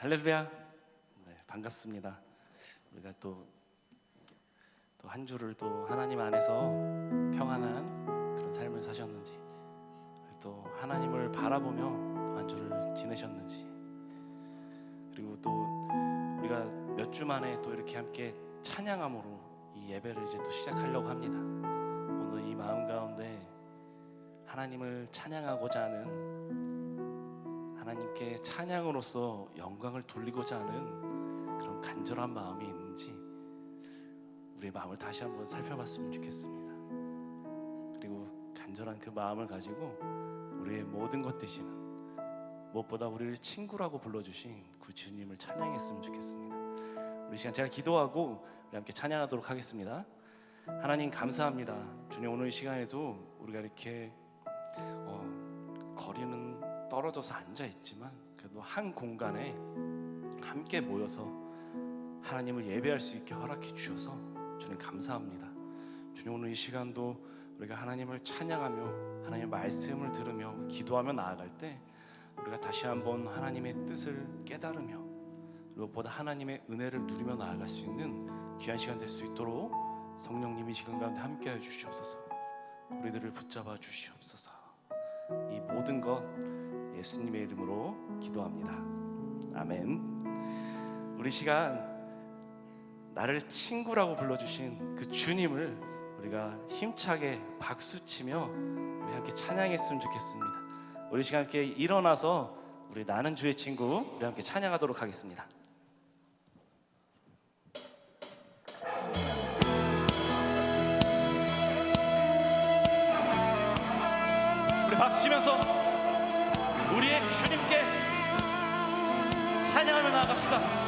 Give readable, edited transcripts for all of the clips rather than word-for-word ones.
할렐루야. 네, 반갑습니다. 우리가 또 한 주를 또 하나님 안에서 평안한 그런 삶을 사셨는지, 또 하나님을 바라보며 또 한 주를 지내셨는지, 그리고 또 우리가 몇 주 만에 또 이렇게 함께 찬양함으로 이 예배를 이제 또 시작하려고 합니다. 오늘 이 마음 가운데 하나님을 찬양하고자 하는, 하나님께 찬양으로서 영광을 돌리고자 하는 그런 간절한 마음이 있는지 우리의 마음을 다시 한번 살펴봤으면 좋겠습니다. 그리고 간절한 그 마음을 가지고 우리의 모든 것 되시는, 무엇보다 우리를 친구라고 불러주신 그 주님을 찬양했으면 좋겠습니다. 우리 시간 제가 기도하고 우리 함께 찬양하도록 하겠습니다. 하나님 감사합니다. 주님, 오늘 이 시간에도 우리가 이렇게 거리는 떨어져서 앉아있지만 그래도 한 공간에 함께 모여서 하나님을 예배할 수 있게 허락해 주셔서 주님 감사합니다. 주님, 오늘 이 시간도 우리가 하나님을 찬양하며 하나님의 말씀을 들으며 기도하며 나아갈 때 우리가 다시 한번 하나님의 뜻을 깨달으며 무엇보다 하나님의 은혜를 누리며 나아갈 수 있는 귀한 시간 될 수 있도록 성령님이 시간 가운데 함께하여 주시옵소서. 우리들을 붙잡아 주시옵소서. 이 모든 것 예수님의 이름으로 기도합니다. 아멘. 우리 시간 나를 친구라고 불러주신 그 주님을 우리가 힘차게 박수치며 우리 함께 찬양했으면 좋겠습니다. 우리 시간 함께 일어나서 우리 나는 주의 친구 우리 함께 찬양하도록 하겠습니다. 우리 박수치면서 우리의 주님께 찬양하며 나아갑시다.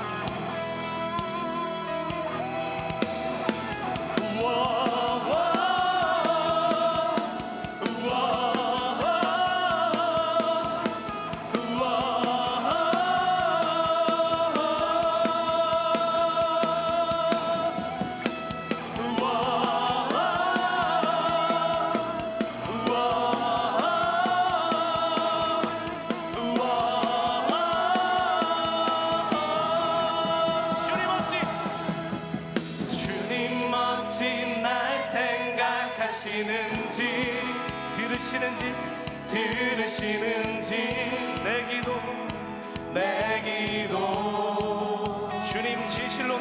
들으시는지 내 기도 주님 진실로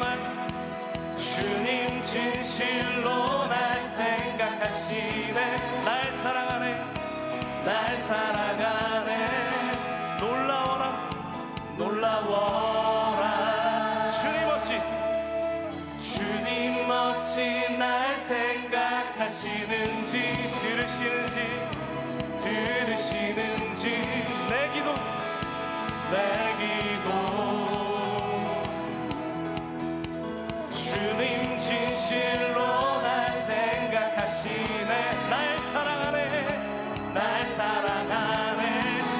날 생각하시네. 날 사랑하네. 놀라워라. 주님 어찌 날 생각하시는지 들으시는지 내 기도 주님 진실로 날 생각하시네. 날 사랑하네.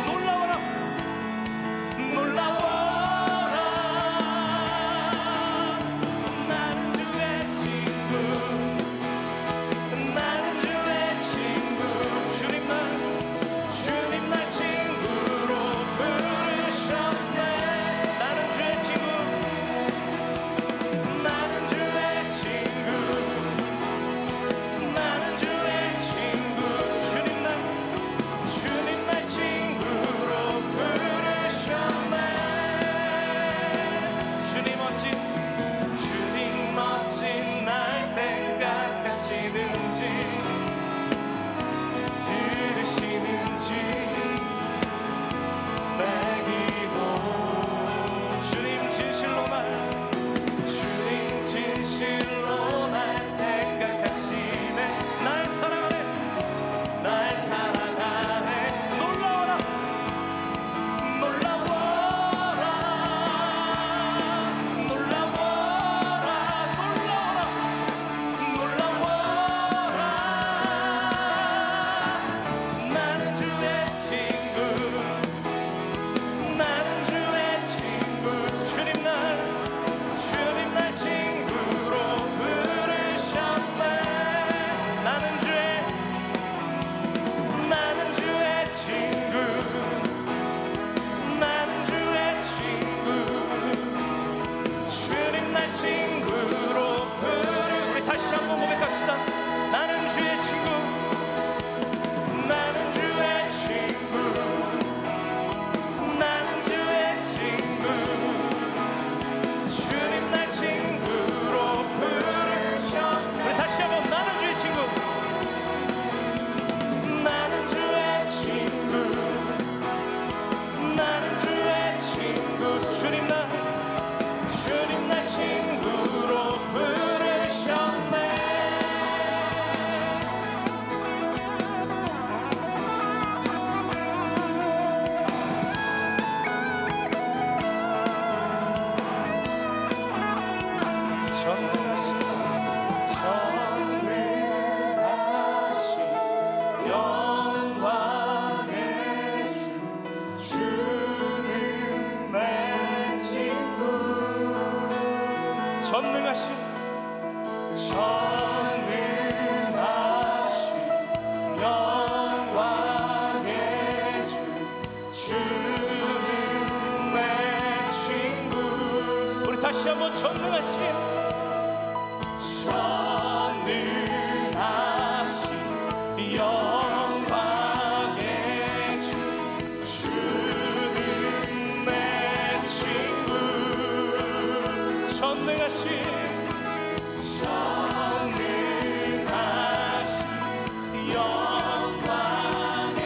놀라워라. 나는 주의 친구 주님 날 친구로 부르셨네. 전능하신 영광의 주 주는 내 친구. 우리 다시 한번 전능하신 영광의 주 주는 내 친구. 전능하신 영광의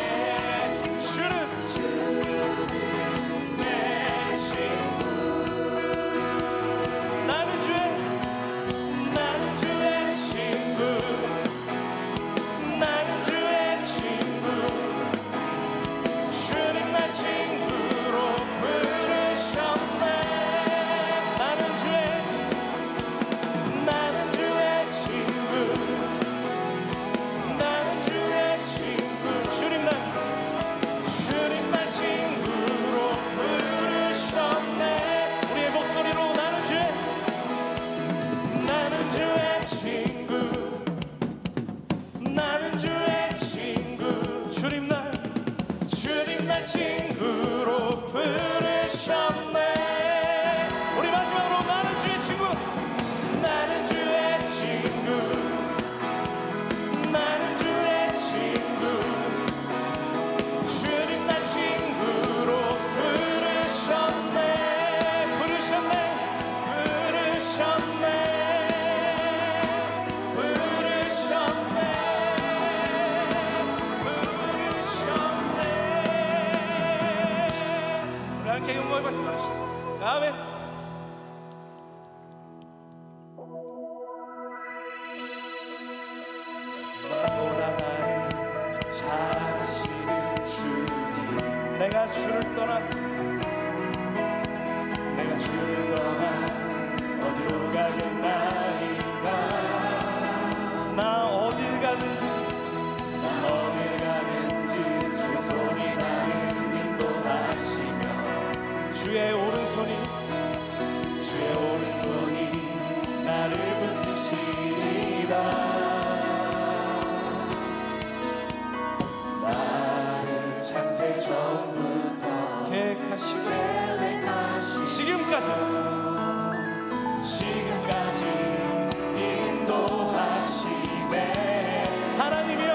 주는 내 친구. 나는 주의 친구. 나는 주의 친구. 주님 날 친구로 부르셨네. 나는 주의 친구. 나는 주의 친구. 주님 날 친구로 부르셨네. 우리의 목소리로 나는 주의 친구. 나는 주의 친구. 주님 날 친구로 부르셨네. 우리 마지막으로 나는 주의 친구 나는 주의 친구. 나는 주의 친구. 주님 날 친구로 부르셨네. 부르셨네. 우리 함께 영광의 박수 하시죠. 아멘. 나보다 나를 잘 아시는 주님. 내가 주를 떠나 어디로 가겠나이까. 나 어딜 가든지 어딜 가든지 주 손이 나를 인도하시며 주의 오른손이 나를 붙드시리라. 나를 창세 전부터 계획하시고 지금까지 인도하시네. 하나님이여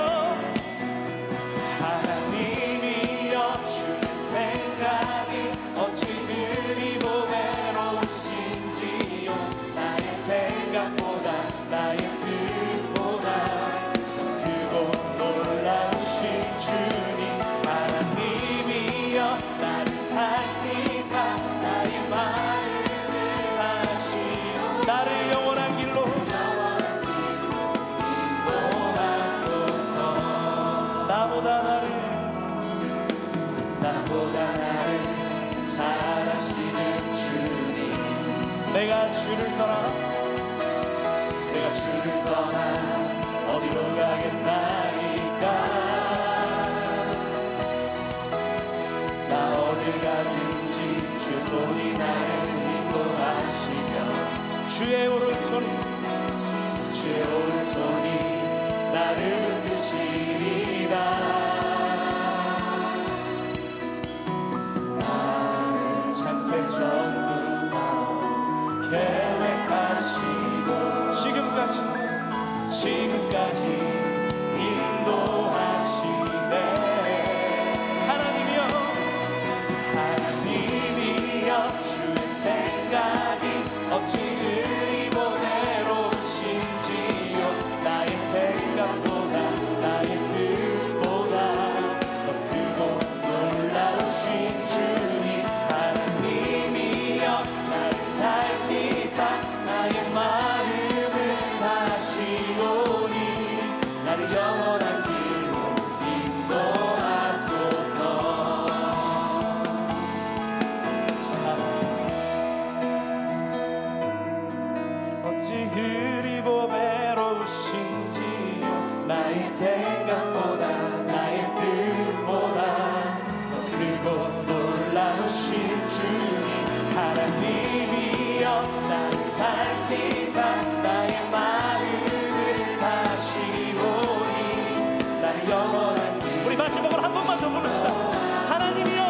주의 생각이 어찌 그리 보배로우신지요. 나의 생각보다 나의 뜻보다 더 크고 놀라우신 주님. 하나님이여 나를 살피사 나의 마음을 아시오. 나를 영원한 길로 인도하소서. 나보다 나를 잘 아시는 주님. 내가 주를 떠나 어디로 가겠나이까. 나 어딜 가든지 주의 손이 나를 인도하시며 주의 오른손이 나를 붙드시리라. 창세 전부터 계획하시고 지금까지 인도하시네. 하나님이여 주의 생각이 어찌 그리 보배로우신지요. 나의 생각보다 나의 뜻보다 더 크고 놀라우신 주님. 하나님이여 나를 살피사 나의 마음을 아시오니. 나를 영원한 길로 인도하소서. 어찌 그리 보배로우신지요. 나의 생각보다 나의 뜻보다 더 크고 놀라우신 주님. 하나님이여 나를 살피사 나의 마음을 다시오니 나를 영원한 길 우리 마지막으로 한 번만 더 부릅시다. 하나님이여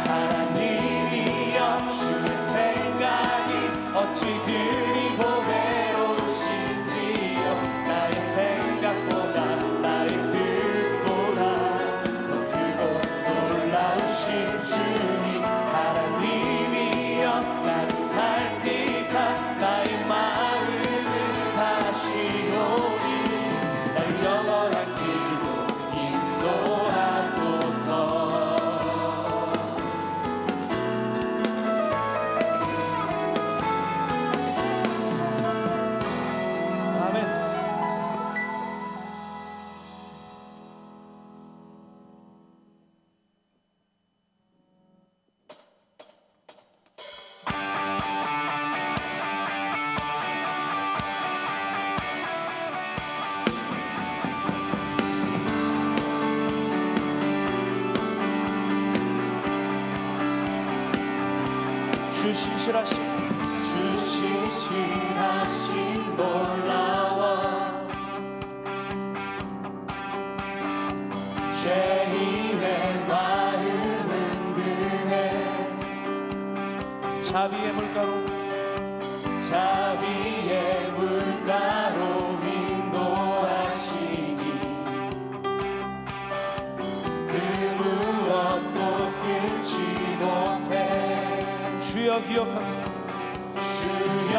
하나님이여 주의 생각이 어찌 그리 보배로우신지요 나의 생각보다 나의 뜻보다 더 크고 놀라우신 주님 하나님이여 나를 살피사 나의 마음을 다시오니 나를 영원한 길로 인도하소서 아멘. 주 신실하신 주 신실하신 놀라워 죄인의 마음은 드네 자비의 물가로 자비의 물가로 인도하시니 그 무엇도 끊지 못해 주여 기억하소서. 주여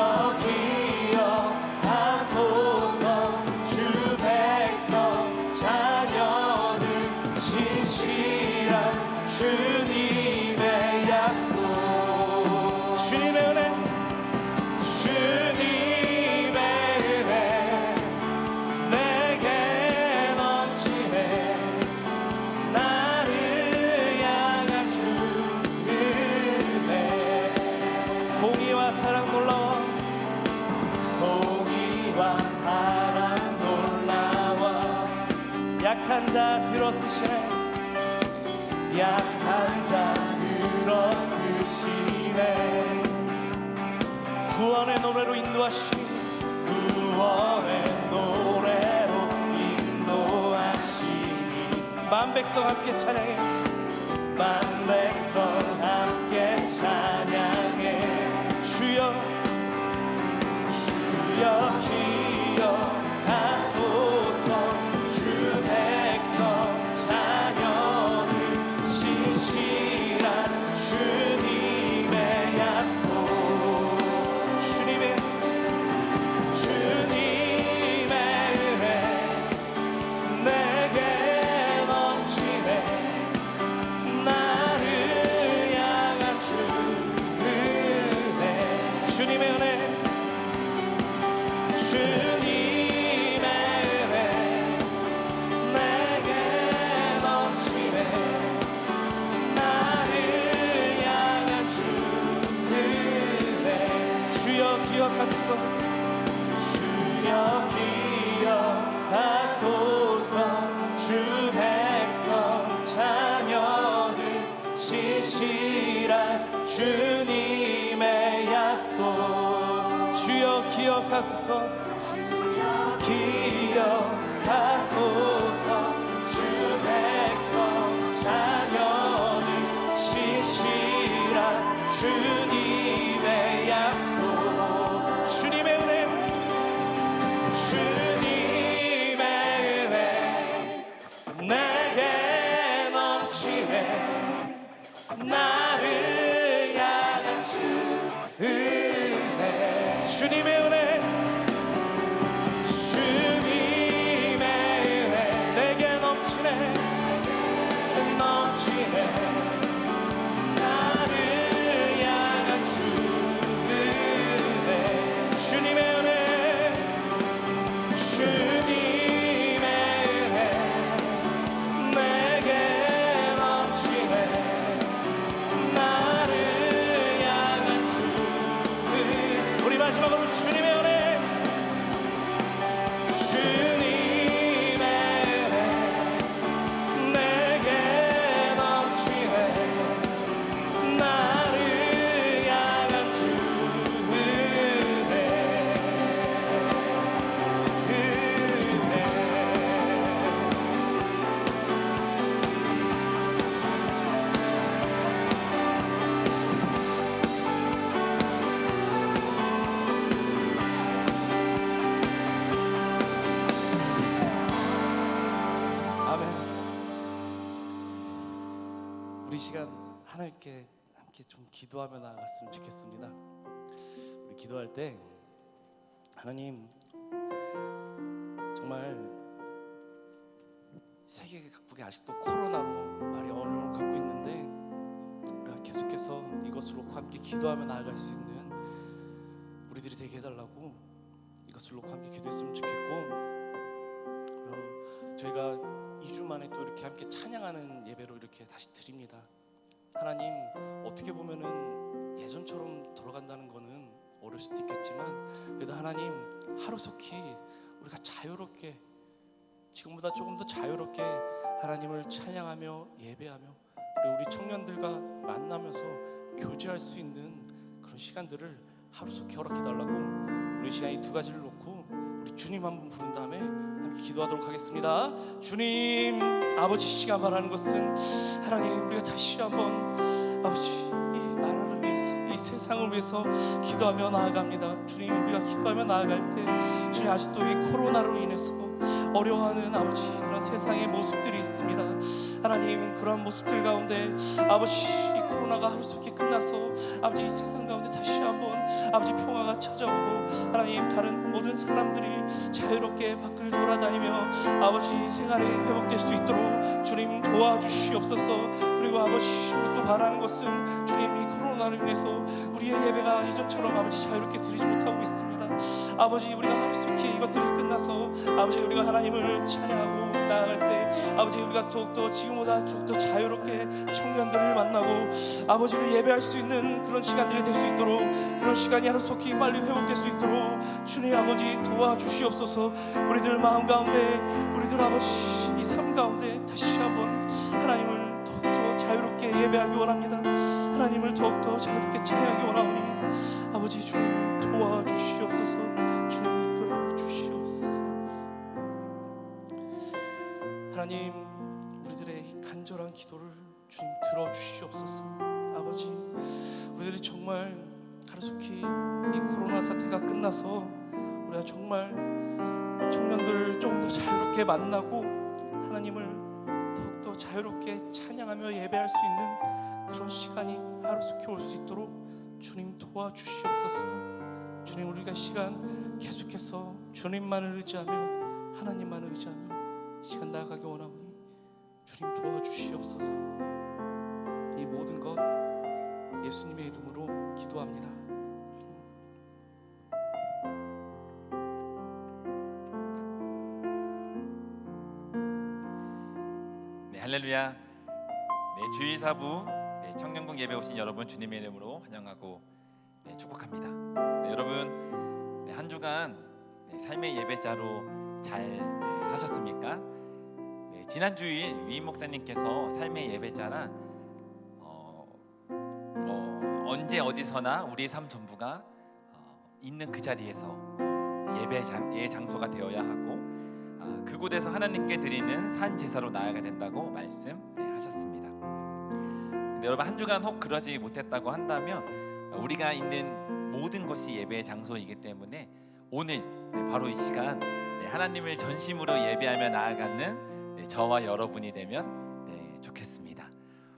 기억하소서 주 백성 자녀들 진실한 주님의 약속 주님의 은혜 주님의 은혜 내게 넘치네 나를 향한 주 은혜 공의와 사랑 놀라워 공의와 사랑 놀라워 약한 자 들어쓰시네. 약한 자 들어쓰시네 구원의 노래로 인도하시니 구원의 노래로 인도하시니 만 백성 함께 찬양해. 만 백성 함께 찬양해 주여 주여 기억하소서 주 백성 자녀들 진실한 주님의 약속 주님의 은혜 내게 넘치네 나를 향한 주 은혜 주님의 은혜 주님의 은혜 내게 넘치네 나를 향한 주 은혜 주여 기억하소서. 주여 기억하소서 주 백성 자녀들 진실한 주님의 약속 주여 기억하소서. 기억하소서 주 백성 자녀들 진실한 주님의 약속 주님의 은혜 주님의 은혜 내게 넘치네 나를 향한 주 은혜 주님의 은혜 주님의 은혜 내게 넘치네. 넘치네 나를 향한 주 은혜 주님의 은혜 주님의 은혜 내게 넘치네 나를 향한 주 은혜 우리 마지막으로 주님 우리 시간 하나님께 함께 좀 기도하며 나아갔으면 좋겠습니다. 우리 기도할 때 하나님, 정말 세계 각국에 아직도 코로나로 많이 어려움을 갖고 있는데 우리가 계속해서 이것을 놓고 함께 기도하며 나아갈 수 있는 우리들이 되게 해달라고 이것을 놓고 함께 기도했으면 좋겠고, 저희가 2주 만에 또 이렇게 함께 찬양하는 예배로 이렇게 다시 드립니다. 하나님, 어떻게 보면은 예전처럼 돌아간다는 거는 어려울 수도 있겠지만 그래도 하나님, 하루속히 우리가 자유롭게, 지금보다 조금 더 자유롭게 하나님을 찬양하며 예배하며 우리 청년들과 만나면서 교제할 수 있는 그런 시간들을 하루속히 허락해달라고 우리 시간 이 두 가지를 놓고 우리 주님 한 분 부른 다음에 함께 기도하도록 하겠습니다. 주님, 아버지, 시간 말하는 것은 하나님, 우리가 다시 한번 아버지 이 나라를 위해서, 이 세상을 위해서 기도하며 나아갑니다. 주님, 우리가 기도하며 나아갈 때 주님, 아직도 이 코로나로 인해서 어려워하는 아버지 그런 세상의 모습들이 있습니다. 하나님, 그러한 모습들 가운데 아버지 이 코로나가 하루속히 끝나서 아버지 이 세상 가운데 다시 한번 아버지 평화가 찾아오고 하나님, 다른 모든 사람들이 자유롭게 밖을 돌아다니며 아버지 생활이 회복될 수 있도록 주님 도와주시옵소서. 그리고 아버지, 또 바라는 것은 주님, 이 코로나로 인해서 우리의 예배가 이전처럼 아버지 자유롭게 드리지 못하고 있습니다. 아버지, 우리가 하루속히 이것들이 끝나서 아버지 우리가 하나님을 찬양하고 나아갈 때 아버지 우리가 더욱더 지금보다 더욱더 자유롭게 청년들을 만나고 아버지를 예배할 수 있는 그런 시간들이 될 수 있도록, 그런 시간이 하루속히 빨리 회복될 수 있도록 주님 아버지 도와주시옵소서. 우리들 마음 가운데, 우리들 아버지 이 삶 가운데 다시 한번 하나님을 더욱더 자유롭게 예배하기 원합니다. 하나님을 더욱더 자유롭게 찬양하기 원하오니 아버지 주님 도와주시옵소서. 주님 이끌어 주시옵소서. 하나님, 우리들의 이 간절한 기도를 주님 들어주시옵소서. 아버지, 우리들이 정말 하루속히 이 코로나 사태가 끝나서 우리가 정말 청년들 좀 더 자유롭게 만나고 하나님을 더욱더 자유롭게 찬양하며 예배할 수 있는 그런 시간이 하루속히 올 수 있도록 주님 도와주시옵소서. 주님, 우리가 시간 계속해서 주님만을 의지하며 하나님만을 의지하며 시간 나아가기 원하오니 주님 도와주시옵소서. 이 모든 것 예수님의 이름으로 기도합니다. 네, 할렐루야. 네, 주일 사부 청년국 예배 오신 여러분 주님의 이름으로 환영하고 축복합니다. 네, 여러분, 한 주간 삶의 예배자로 잘 사셨습니까? 지난 주일 위임 목사님께서 삶의 예배자란 언제 어디서나 우리의 삶 전부가 있는 그 자리에서 예배의 장소가 되어야 하고 그곳에서 하나님께 드리는 산 제사로 나아가야 된다고 말씀하셨습니다. 근데 여러분, 한 주간 혹 그러지 못했다고 한다면 우리가 있는 모든 것이 예배의 장소이기 때문에 오늘 바로 이 시간 하나님을 전심으로 예배하며 나아가는 저와 여러분이 되면 좋겠습니다.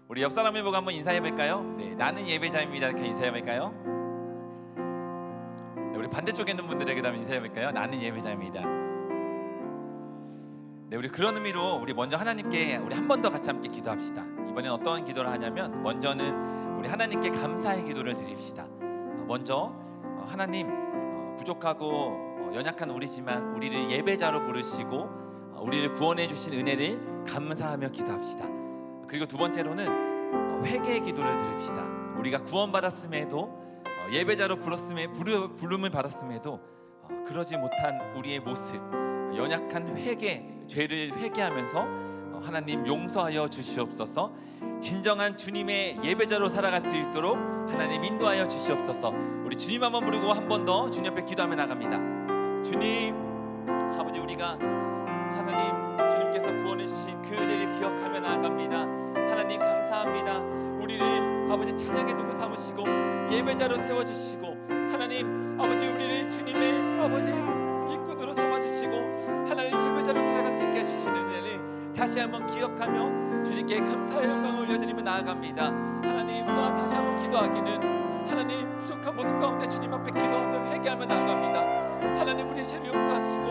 우리 옆 사람을 보고 한번 인사해 볼까요? 나는 예배자입니다. 이렇게 인사해 볼까요? 우리 반대쪽에 있는 분들에게도 한번 인사해 볼까요? 나는 예배자입니다. 우리 그런 의미로 우리 먼저 하나님께 우리 한 번 더 같이 함께 기도합시다. 이번엔 어떤 기도를 하냐면 먼저는 우리 하나님께 감사의 기도를 드립시다. 먼저 하나님, 부족하고 연약한 우리지만 우리를 예배자로 부르시고 우리를 구원해 주신 은혜를 감사하며 기도합시다. 그리고 두 번째로는 회개의 기도를 드립시다. 우리가 구원받았음에도 예배자로 부름을 받았음에도 그러지 못한 우리의 모습, 연약한 죄를 회개하면서 하나님 용서하여 주시옵소서. 진정한 주님의 예배자로 살아갈 수 있도록 하나님 인도하여 주시옵소서. 우리 주님 한번 부르고 한 번 더 주님 옆에 기도하며 나갑니다. 주님, 아버지, 우리가 하나님 주님께서 구원해 주신 그 은혜를 기억하며 나아갑니다. 하나님 감사합니다. 우리를 아버지 찬양의 도구 삼으시고 예배자로 세워주시고 하나님 아버지 우리를 주님의 아버지 일꾼으로 삼아주시고 하나님 예배자로 살아갈 수 있게 해주시는 은혜를 다시 한번 기억하며 주님께 감사의 영광을 올려드리며 나아갑니다. 하나님 또한 다시 한번 기도하기는 하나님 부족한 모습 가운데 주님 앞에 기도하며 회개하며 나아갑니다. 하나님 우리의 죄를 용서하시고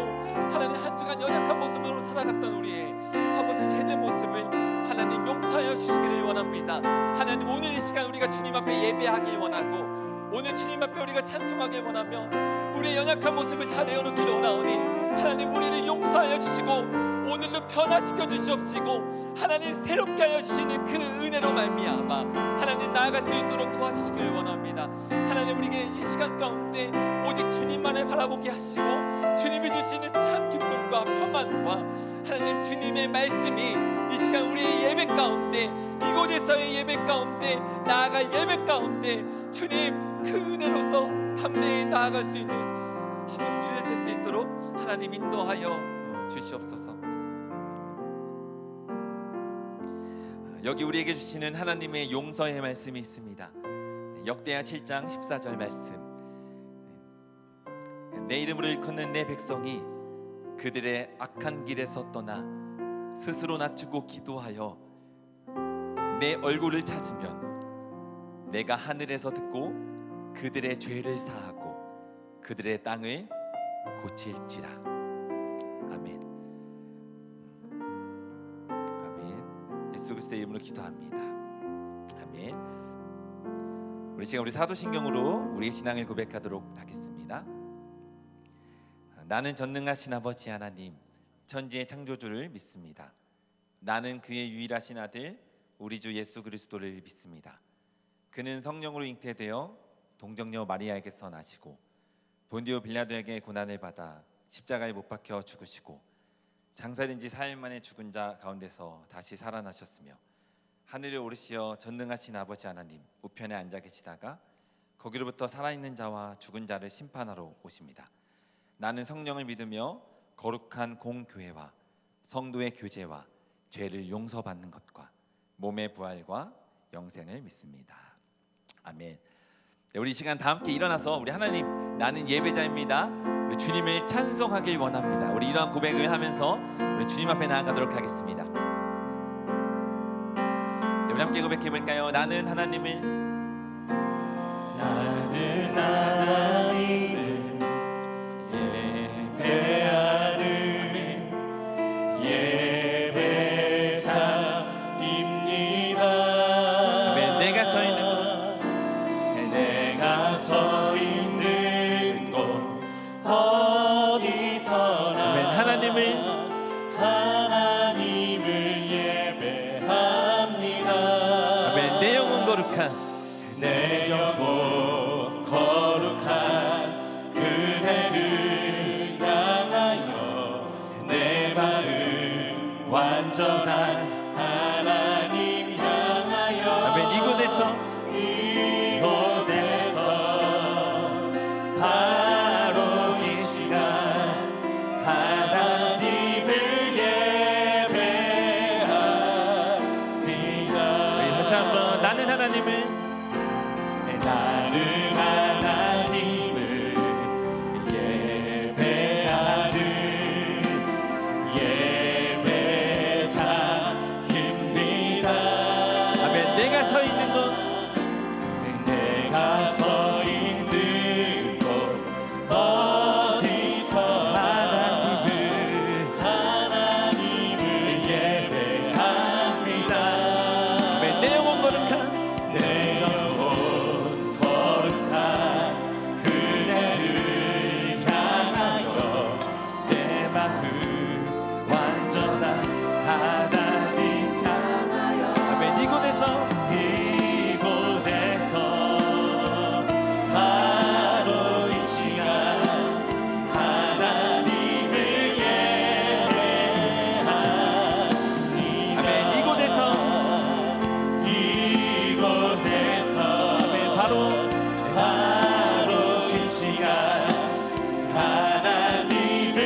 하나님 한 주간 연약한 모습으로 살아갔던 우리의 아버지 죄된 모습을 하나님 용서하여 주시기를 원합니다. 하나님 오늘 이 시간 우리가 주님 앞에 예배하길 원하고 오늘 주님 앞에 우리가 찬송하길 원하며 우리의 연약한 모습을 다 내어놓기를 원하오니 하나님 우리를 용서하여 주시고 오늘로 변화시켜 주시옵시고 하나님 새롭게 하여 주시는 그 은혜로 말미암아 하나님 나아갈 수 있도록 도와주시기를 원합니다. 하나님 우리에게 이 시간 가운데 오직 주님만을 바라보게 하시고 주님이 주시는 참 기쁨과 평안과 하나님 주님의 말씀이 이 시간 우리의 예배 가운데 이곳에서의 예배 가운데 나아갈 예배 가운데 주님 그 은혜로서 담대히 나아갈 수 있는 우리를 될 수 있도록 하나님 인도하여 주시옵소서. 여기 우리에게 주시는 하나님의 용서의 말씀이 있습니다. 역대하 7장 14절 말씀. 내 이름으로 일컫는 내 백성이 그들의 악한 길에서 떠나 스스로 낮추고 기도하여 내 얼굴을 찾으면 내가 하늘에서 듣고 그들의 죄를 사하고 그들의 땅을 고칠지라. 아멘. 아멘. 예수 그리스도의 이름으로 기도합니다. 아멘. 우리 시간 우리 사도신경으로 우리의 신앙을 고백하도록 하겠습니다. 나는 전능하신 아버지 하나님 천지의 창조주를 믿습니다. 나는 그의 유일하신 아들 우리 주 예수 그리스도를 믿습니다. 그는 성령으로 잉태되어 동정녀 마리아에게서 나시고 본디오 빌라도에게 고난을 받아 십자가에 못 박혀 죽으시고 장사된 지 4일 만에 죽은 자 가운데서 다시 살아나셨으며 하늘에 오르시어 전능하신 아버지 하나님 우편에 앉아 계시다가 거기로부터 살아있는 자와 죽은 자를 심판하러 오십니다. 나는 성령을 믿으며 거룩한 공교회와 성도의 교제와 죄를 용서받는 것과 몸의 부활과 영생을 믿습니다. 아멘. 우리 이 시간 다 함께 일어나서 우리 하나님 나는 예배자입니다. 우리 주님을 찬송하길 원합니다. 우리 이러한 고백을 하면서 우리 주님 앞에 나아가도록 하겠습니다. 우리 함께 고백해 볼까요? 나는 하나님을 예배하는 예배자입니다. 아멘. 내가 서 있는 서 있는 곳 어디서나 아멘. 하나님을 예배합니다. 아멘. 내 영혼 거룩한 내 영혼 거룩한 그대를 향하여 내 마음 완전한 하나님 향하여 아멘. 이곳에서 바로 이 시간 하나님을 예배합니다. 다시 한번 나는 하나님을 예배하는 예배자입니다. 아멘. 내가 서 있는 곳 내가 서 있는 곳 어디서나 하나님을 예배합니다. 아멘. 내 영혼 거룩한 내 영혼 거룩한 그대를 향하여 내 마음 완전한 하나님 향하여 아멘. 이곳에서 바로 이 시간 하나님을 예배합니다. 아멘. 이곳에서 아멘. 바로 이 시간 하나님을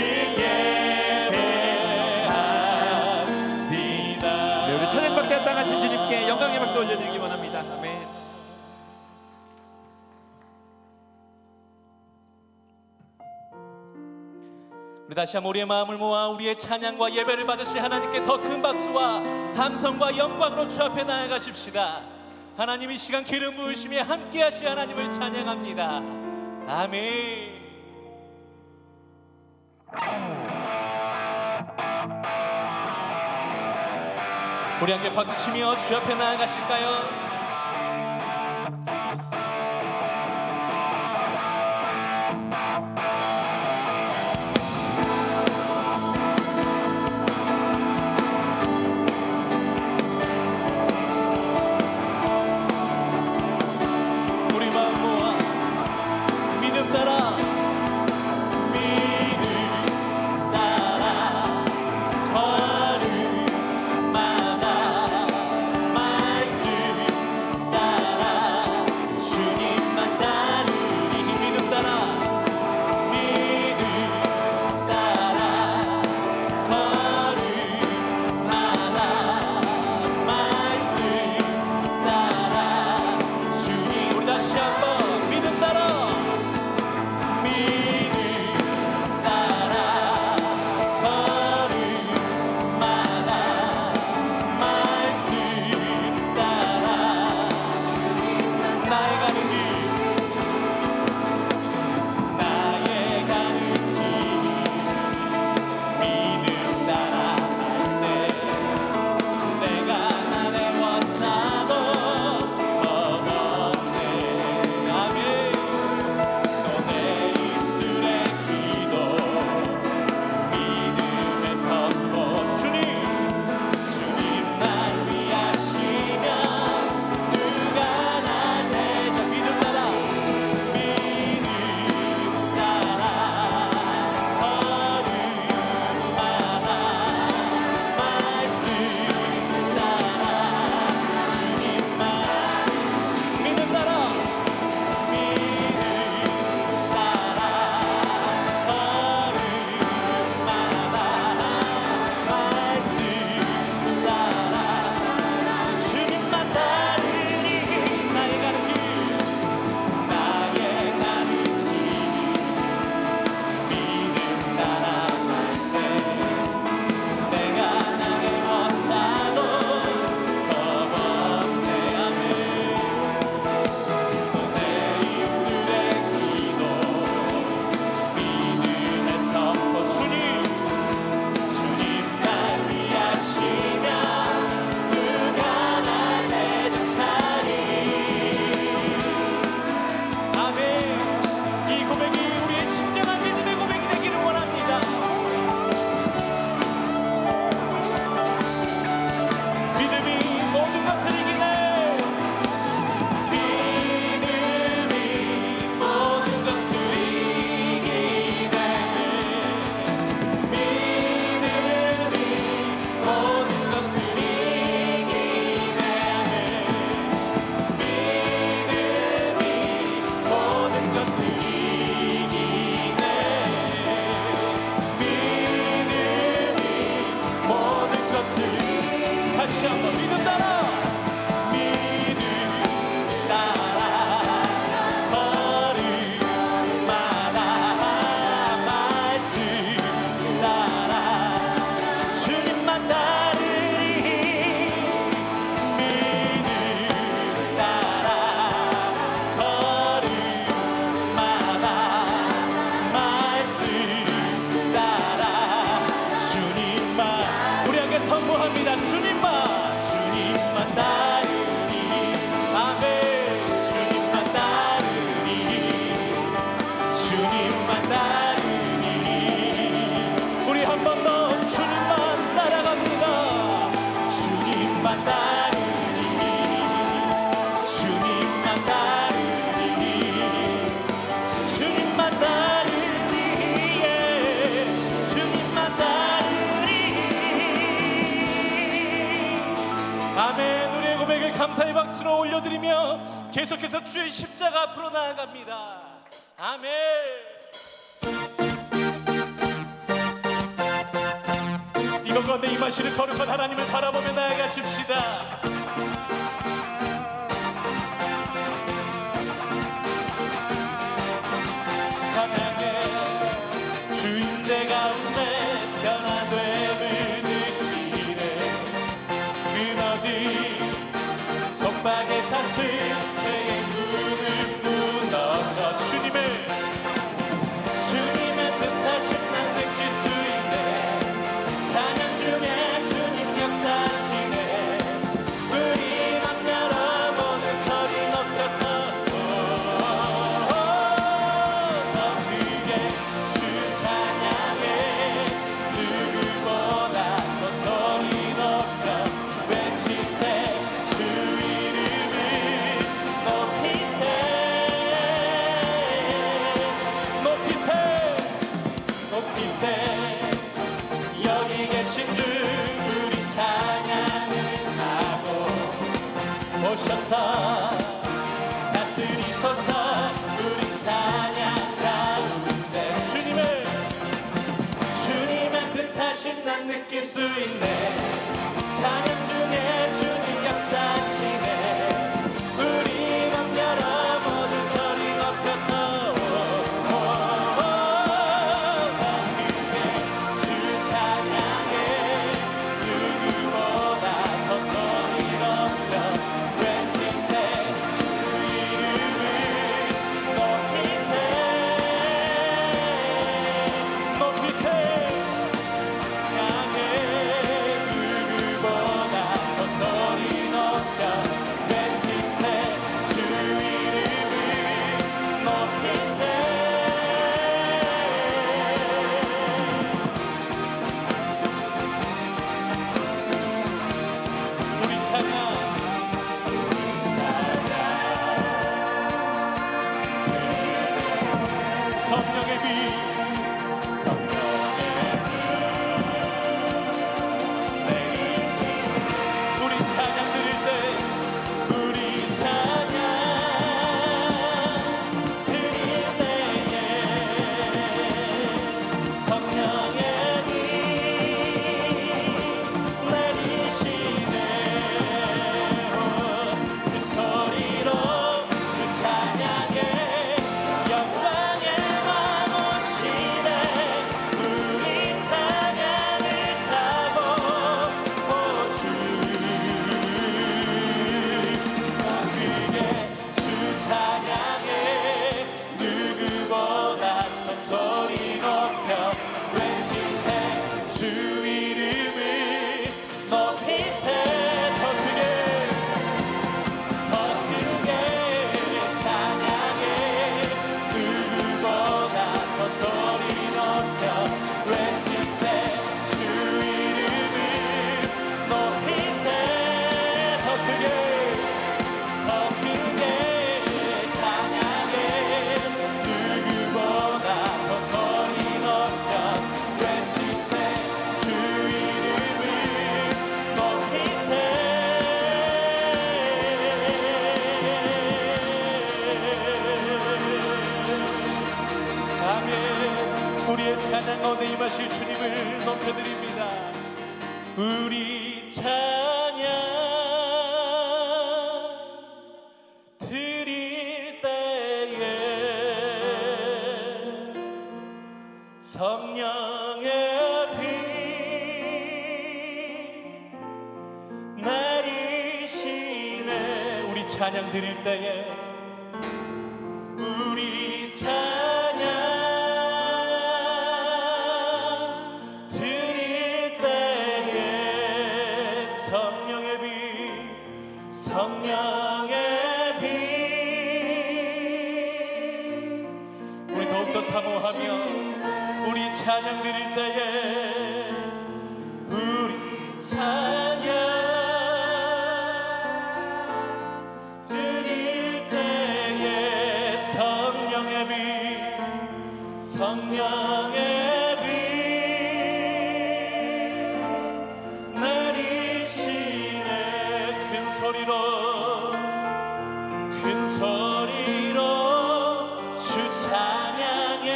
예배합니다. 네, 우리 찬양받게 합당하신 주님께 영광의 박수 올려드리기 원합니다. 아멘. 우리 다시 한번 우리의 마음을 모아 우리의 찬양과 예배를 받으실 하나님께 더 큰 박수와 함성과 영광으로 주 앞에 나아가십시다. 하나님 이 시간 기름 부으심에 함께 하실 하나님을 찬양합니다. 아멘. 우리 함께 박수치며 주 앞에 나아가실까요? 우리 마음 모아 믿음 따라 감사의 박수로 올려드리며 계속해서 주의 십자가 앞으로 나아갑니다. 아멘. 이것 가운데 임하시는 거룩한 하나님을 바라보며 나아가십시다. 찬양해 주인대 가운데 오셔서 다스리소서. 우리 찬양 가운데 주님의 뜻하심 난 느낄 수 있네. 찬양 중에 주님 역사하시네. 우리 맘 열어 모두 소리 높여서 주 찬양해. 누구보다 더 소리 높여 외치세. 주 이름을 높이세. 성령의 빛, 성령의 빛 내리시네. 우리 찬양 드릴 때, 우리 찬양 드릴 때에 성령의 빛 내리시네. 큰 소리로 주 찬양해. 영광의 우리의 찬양 가운데 임하실 주님을 높여드립니다. 우리 찬양 드릴 때에 성령의 빛 내리시네. 우리 찬양 드릴 때에 우리 찬양 성령의 빛. 우리 더욱더 사모하며 우리 찬양 드릴 때에 우리 찬양 드릴 때에 성령의 빛, 성령의 빛 내리시네. 큰 소리로 주 찬양해.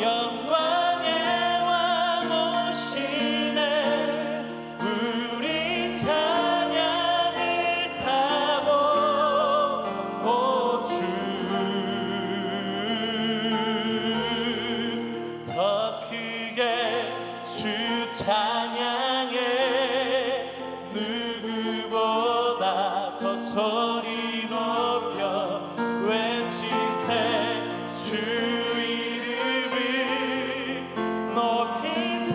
영광의 왕 오시네. 우리 찬양을 타고 오주 더 크게 주 찬양해. 누구보다 더 소리 높여 외치세. 주 이름을 높이세.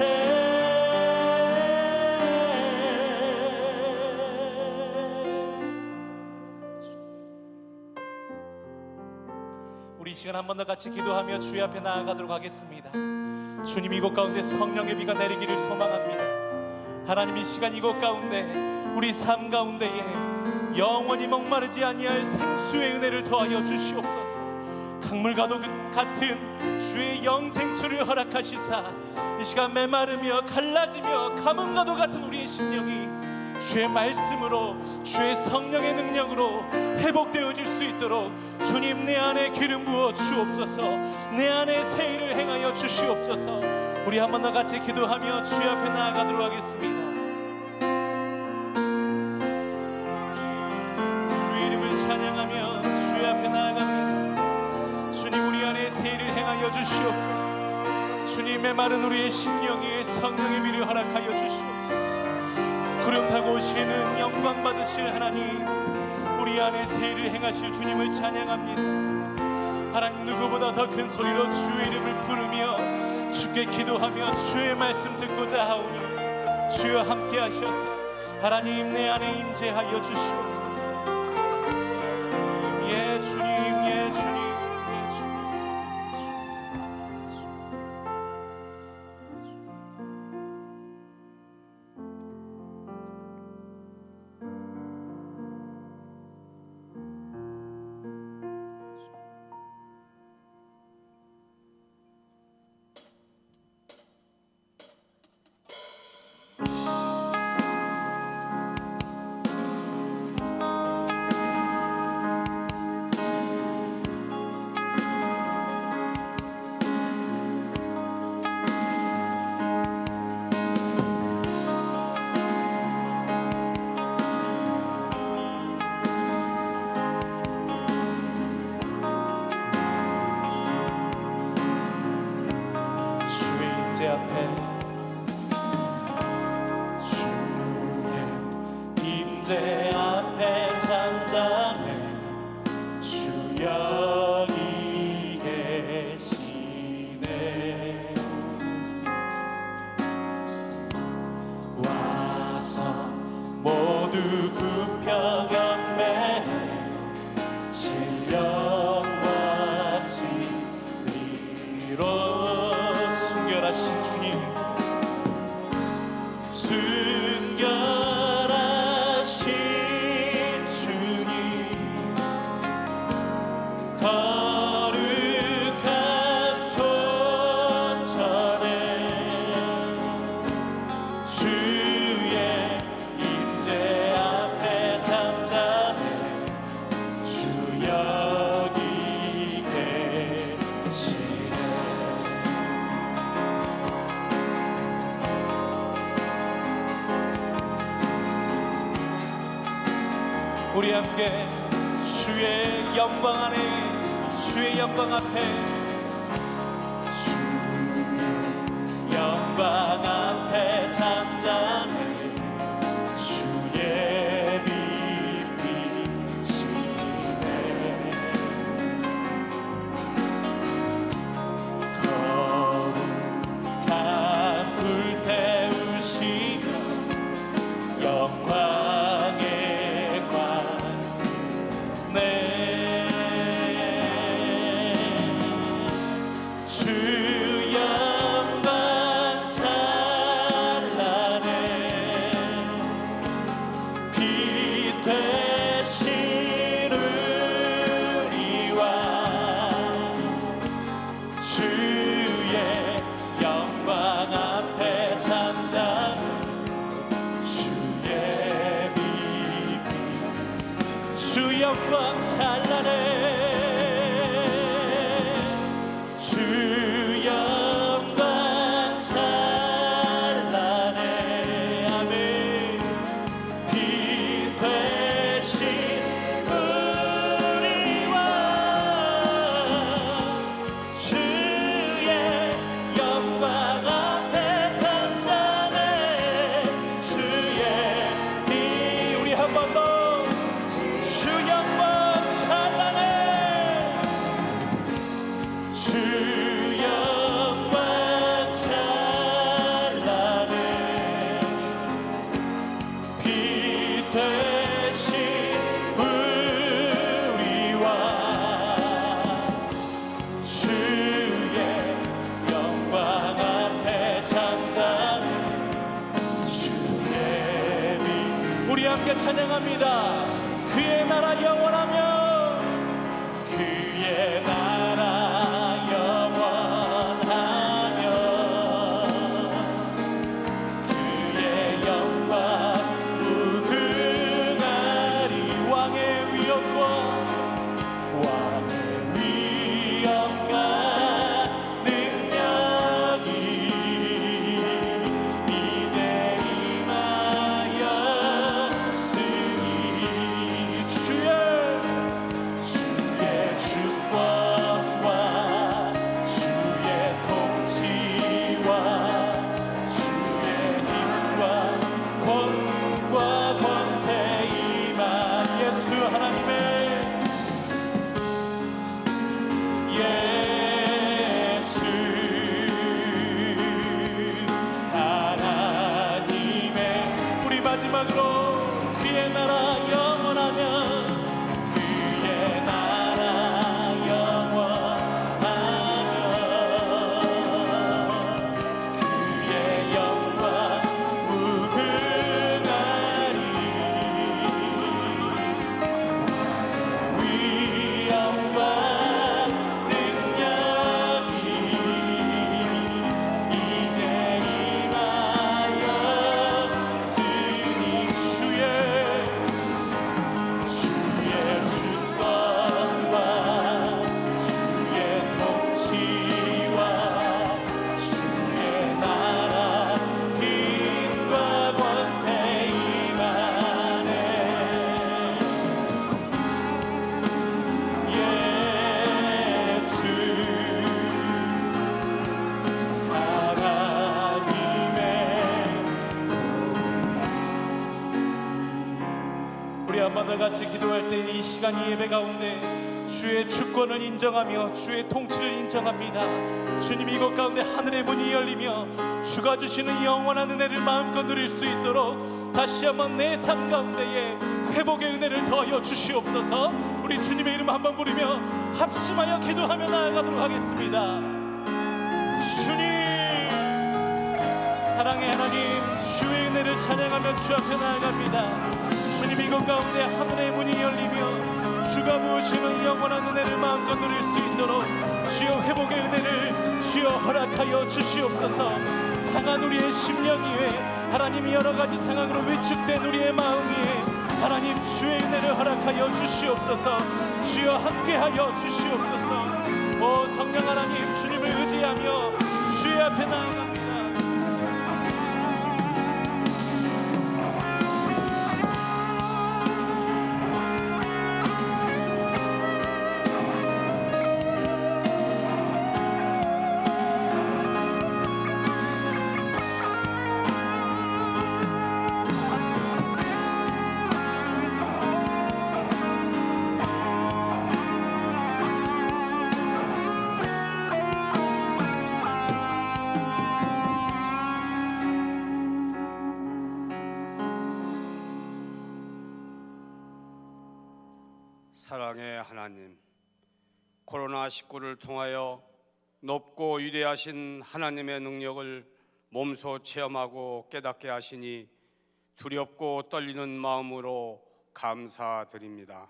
우리 이 시간 한 번 더 같이 기도하며 주의 앞에 나아가도록 하겠습니다. 주님, 이곳 가운데 성령의 비가 내리기를 소망합니다. 하나님, 이 시간 이곳 가운데 우리 삶 가운데에 영원히 목마르지 아니할 생수의 은혜를 더하여 주시옵소서. 강물과도 같은 주의 영생수를 허락하시사 이 시간 메마르며 갈라지며 가뭄과도 같은 우리의 심령이 주의 말씀으로, 주의 성령의 능력으로 회복되어질 수 있도록 주님 내 안에 기름 부어 주옵소서. 내 안에 새 일을 행하여 주시옵소서. 우리 한 번 더 같이 기도하며 주의 앞에 나아가도록 하겠습니다. 주의 이름을 찬양하며 주의 앞에 나아갑니다. 주님 우리 안에 새 일을 행하여 주시옵소서. 주님의 말은 우리의 심령 위에 성령의 미를 허락하여 주시옵소서. 구름 타고 오시는 영광 받으실 하나님, 우리 안에 새 일을 행하실 주님을 찬양합니다. 하나님 누구보다 더 큰 소리로 주의 이름을 부르며 주께 기도하며 주의 말씀 듣고자 하오니 주여 함께 하셔서 하나님 내 안에 임재하여 주시옵소서. 예 주님, 예 주님, 예 주님. 주의 앞에 주의 임재 앞에 잠잠해 주 여기 계시네. 와서 모두 굽혀 경배해 신령과 진리로 순결하신 주님, 순결하신 주님, 거룩한 존전에 주의 임재 앞에 잠잠해 주 여기 계시네. 우리 함께 주의 영광 안에, 주의 영광 앞에, 주의 영광 앞에 잠잠해 주의 빛 비치네. 거룩한 불 태우시며 영광의 주 영광 찬란해 빛 되신 우리와 주의 영광 앞에 잠잠해 주의 빛 주 영광 찬란해 주 영광 찬란해. 아멘. 빛 되신 우리와 주의 영광 앞에 잠잠해 주의 빛. 우리 한 번 더 주 영광 찬란해 주 영광 찬란해 빛 되신 우리와 주의 영광 앞에 잠잠해 주의 빛. 우리 함께 찬양합니다. 그의 나라 영원하며 그의 나라 영원하며 그의 영광 같이 기도할 때 이 시간 이 예배 가운데 주의 주권을 인정하며 주의 통치를 인정합니다. 주님, 이곳 가운데 하늘의 문이 열리며 주가 주시는 영원한 은혜를 마음껏 누릴 수 있도록 다시 한번 내 삶 가운데에 회복의 은혜를 더하여 주시옵소서. 우리 주님의 이름 한번 부르며 합심하여 기도하며 나아가도록 하겠습니다. 주님, 사랑의 하나님, 주의 은혜를 찬양하며 주 앞에 나아갑니다. 주님, 이곳 가운데 하늘의 문이 열리며 주가 부으시는 영원한 은혜를 마음껏 누릴 수 있도록 주여 회복의 은혜를 주여 허락하여 주시옵소서. 상한 우리의 심령 위에 하나님, 여러 가지 상황으로 위축된 우리의 마음 위에 하나님 주의 은혜를 허락하여 주시옵소서. 주여 함께하여 주시옵소서. 오 성령 하나님, 주님을 의지하며 주의 앞에 나아갑니다. 사랑의 하나님, 코로나19를 통하여 높고 위대하신 하나님의 능력을 몸소 체험하고 깨닫게 하시니 두렵고 떨리는 마음으로 감사드립니다.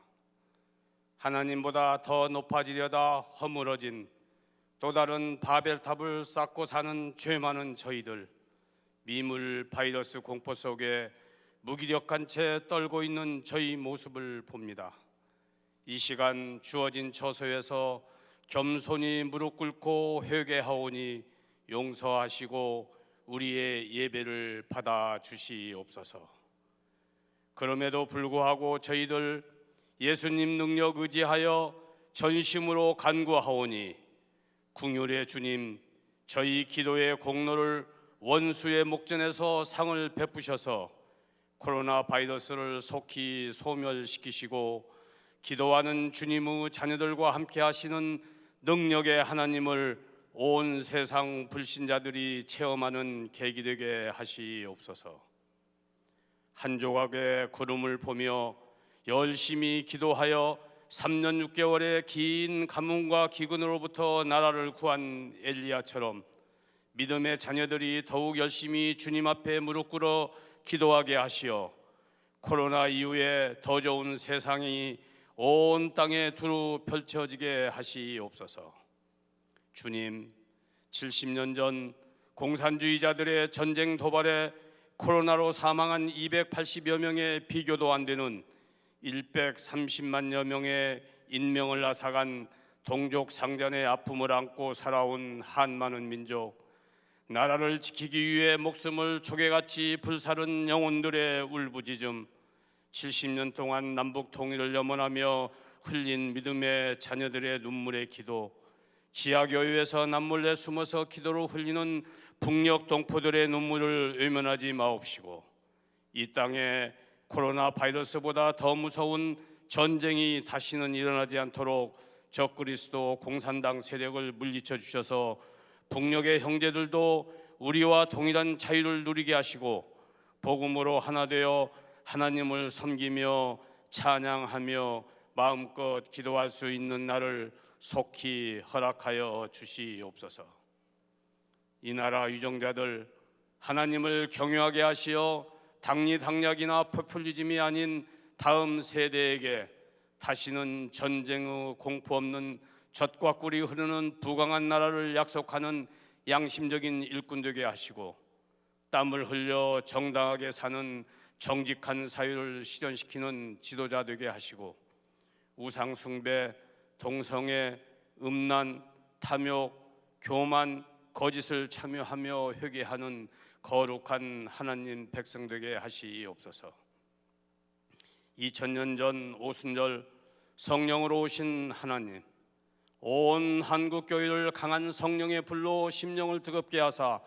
하나님보다 더 높아지려다 허물어진 또 다른 바벨탑을 쌓고 사는 죄 많은 저희들, 미물 바이러스 공포 속에 무기력한 채 떨고 있는 저희 모습을 봅니다. 이 시간 주어진 처소에서 겸손히 무릎 꿇고 회개하오니 용서하시고 우리의 예배를 받아 주시옵소서. 그럼에도 불구하고 저희들 예수님 능력 의지하여 전심으로 간구하오니 긍휼의 주님, 저희 기도의 공로를 원수의 목전에서 상을 베푸셔서 코로나 바이러스를 속히 소멸시키시고 기도하는 주님의 자녀들과 함께 하시는 능력의 하나님을 온 세상 불신자들이 체험하는 계기 되게 하시옵소서. 한 조각의 구름을 보며 열심히 기도하여 3년 6개월의 긴 가뭄과 기근으로부터 나라를 구한 엘리야처럼 믿음의 자녀들이 더욱 열심히 주님 앞에 무릎 꿇어 기도하게 하시어 코로나 이후에 더 좋은 세상이 온 땅에 두루 펼쳐지게 하시옵소서. 주님, 70년 전 공산주의자들의 전쟁 도발에 코로나로 사망한 280여 명의 비교도 안 되는 130만여 명의 인명을 앗아간 동족 상잔의 아픔을 안고 살아온 한 많은 민족, 나라를 지키기 위해 목숨을 조개같이 불사른 영혼들의 울부짖음, 70년 동안 남북 통일을 염원하며 흘린 믿음의 자녀들의 눈물의 기도, 지하교회에서 남몰래 숨어서 기도로 흘리는 북녘 동포들의 눈물을 외면하지 마옵시고 이 땅에 코로나 바이러스보다 더 무서운 전쟁이 다시는 일어나지 않도록 적그리스도 공산당 세력을 물리쳐 주셔서 북녘의 형제들도 우리와 동일한 자유를 누리게 하시고 복음으로 하나 되어 하나님을 섬기며 찬양하며 마음껏 기도할 수 있는 날을 속히 허락하여 주시옵소서. 이 나라 유정자들 하나님을 경외하게 하시어 당리당략이나 포퓰리즘이 아닌 다음 세대에게 다시는 전쟁의 공포 없는 젖과 꿀이 흐르는 부강한 나라를 약속하는 양심적인 일꾼 되게 하시고 땀을 흘려 정당하게 사는 정직한 사회를 실현시키는 지도자 되게 하시고 우상 숭배, 동성애, 음란, 탐욕, 교만, 거짓을 참여하며 회개하는 거룩한 하나님 백성 되게 하시옵소서. 2000년 전 오순절 성령으로 오신 하나님, 온 한국 교회를 강한 성령의 불로 심령을 뜨겁게 하사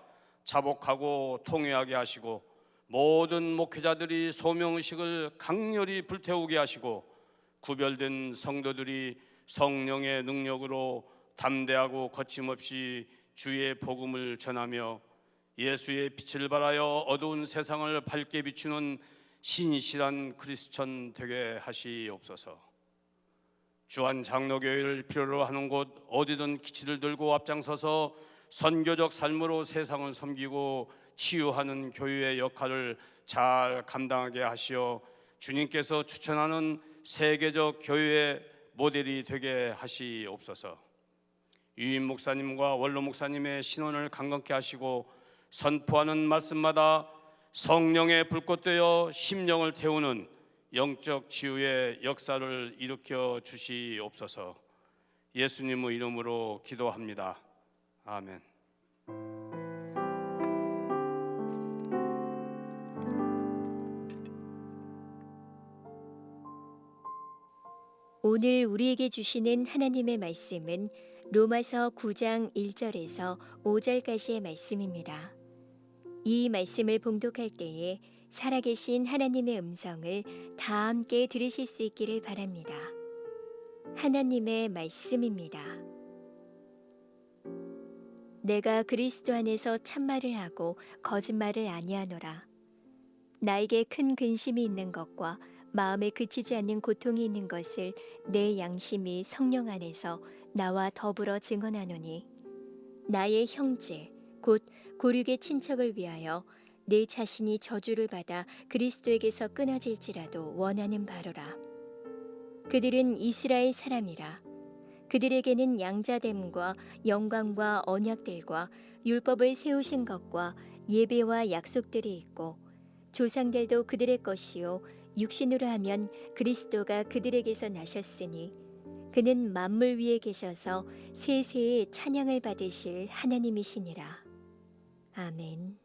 자복하고 통회하게 하시고 모든 목회자들이 소명의식을 강렬히 불태우게 하시고 구별된 성도들이 성령의 능력으로 담대하고 거침없이 주의 복음을 전하며 예수의 빛을 발하여 어두운 세상을 밝게 비추는 신실한 크리스천 되게 하시옵소서. 주한 장로교회를 필요로 하는 곳 어디든 기치를 들고 앞장서서 선교적 삶으로 세상을 섬기고 치유하는 교회의 역할을 잘 감당하게 하시어 주님께서 추천하는 세계적 교회의 모델이 되게 하시옵소서. 유임 목사님과 원로 목사님의 신원을 강건케 하시고 선포하는 말씀마다 성령의 불꽃되어 심령을 태우는 영적 치유의 역사를 일으켜 주시옵소서. 예수님의 이름으로 기도합니다. 아멘. 오늘 우리에게 주시는 하나님의 말씀은 로마서 9장 1절에서 5절까지의 말씀입니다. 이 말씀을 봉독할 때에 살아계신 하나님의 음성을 다 함께 들으실 수 있기를 바랍니다. 하나님의 말씀입니다. 내가 그리스도 안에서 참말을 하고 거짓말을 아니하노라. 나에게 큰 근심이 있는 것과 마음에 그치지 않는 고통이 있는 것을 내 양심이 성령 안에서 나와 더불어 증언하노니 나의 형제 곧 고륙의 친척을 위하여 내 자신이 저주를 받아 그리스도에게서 끊어질지라도 원하는 바로라. 그들은 이스라엘 사람이라. 그들에게는 양자됨과 영광과 언약들과 율법을 세우신 것과 예배와 약속들이 있고 조상들도 그들의 것이요 육신으로 하면 그리스도가 그들에게서 나셨으니 그는 만물 위에 계셔서 세세의 찬양을 받으실 하나님이시니라. 아멘.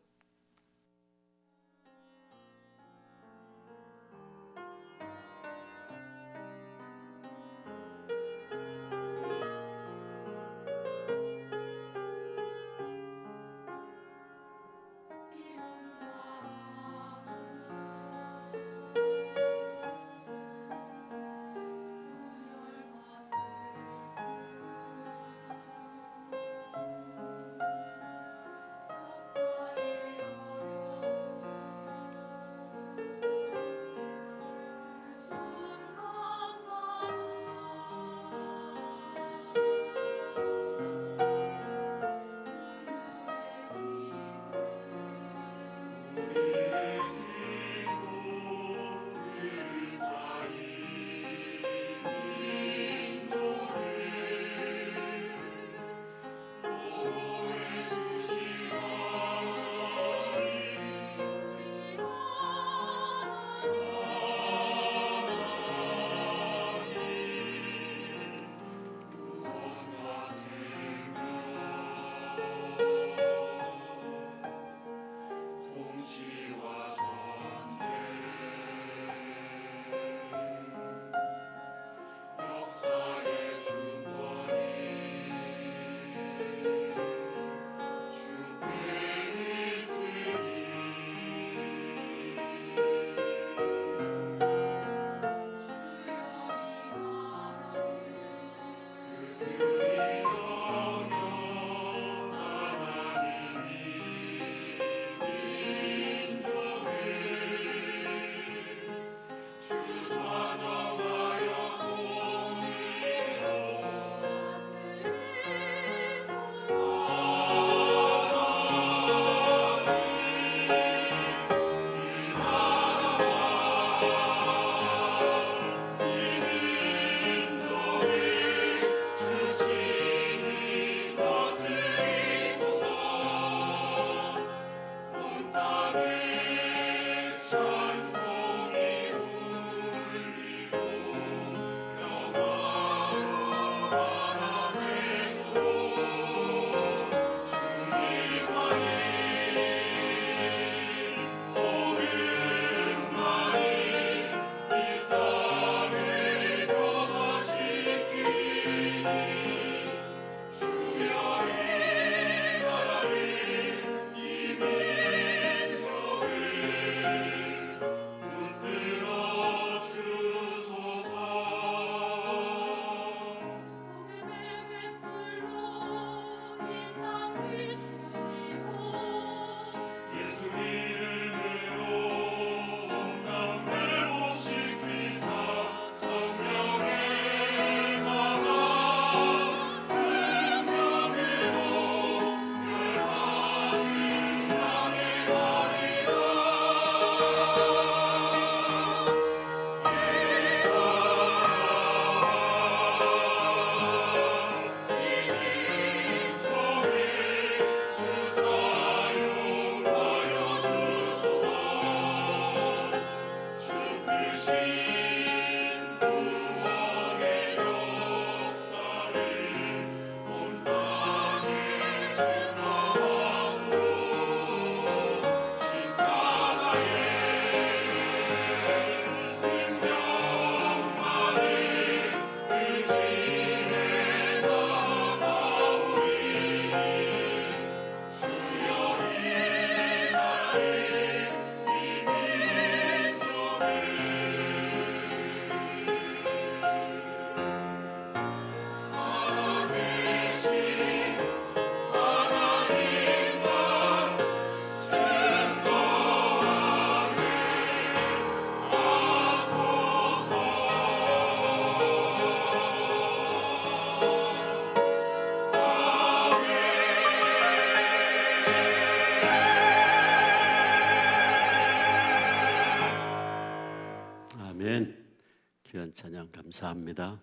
감사합니다.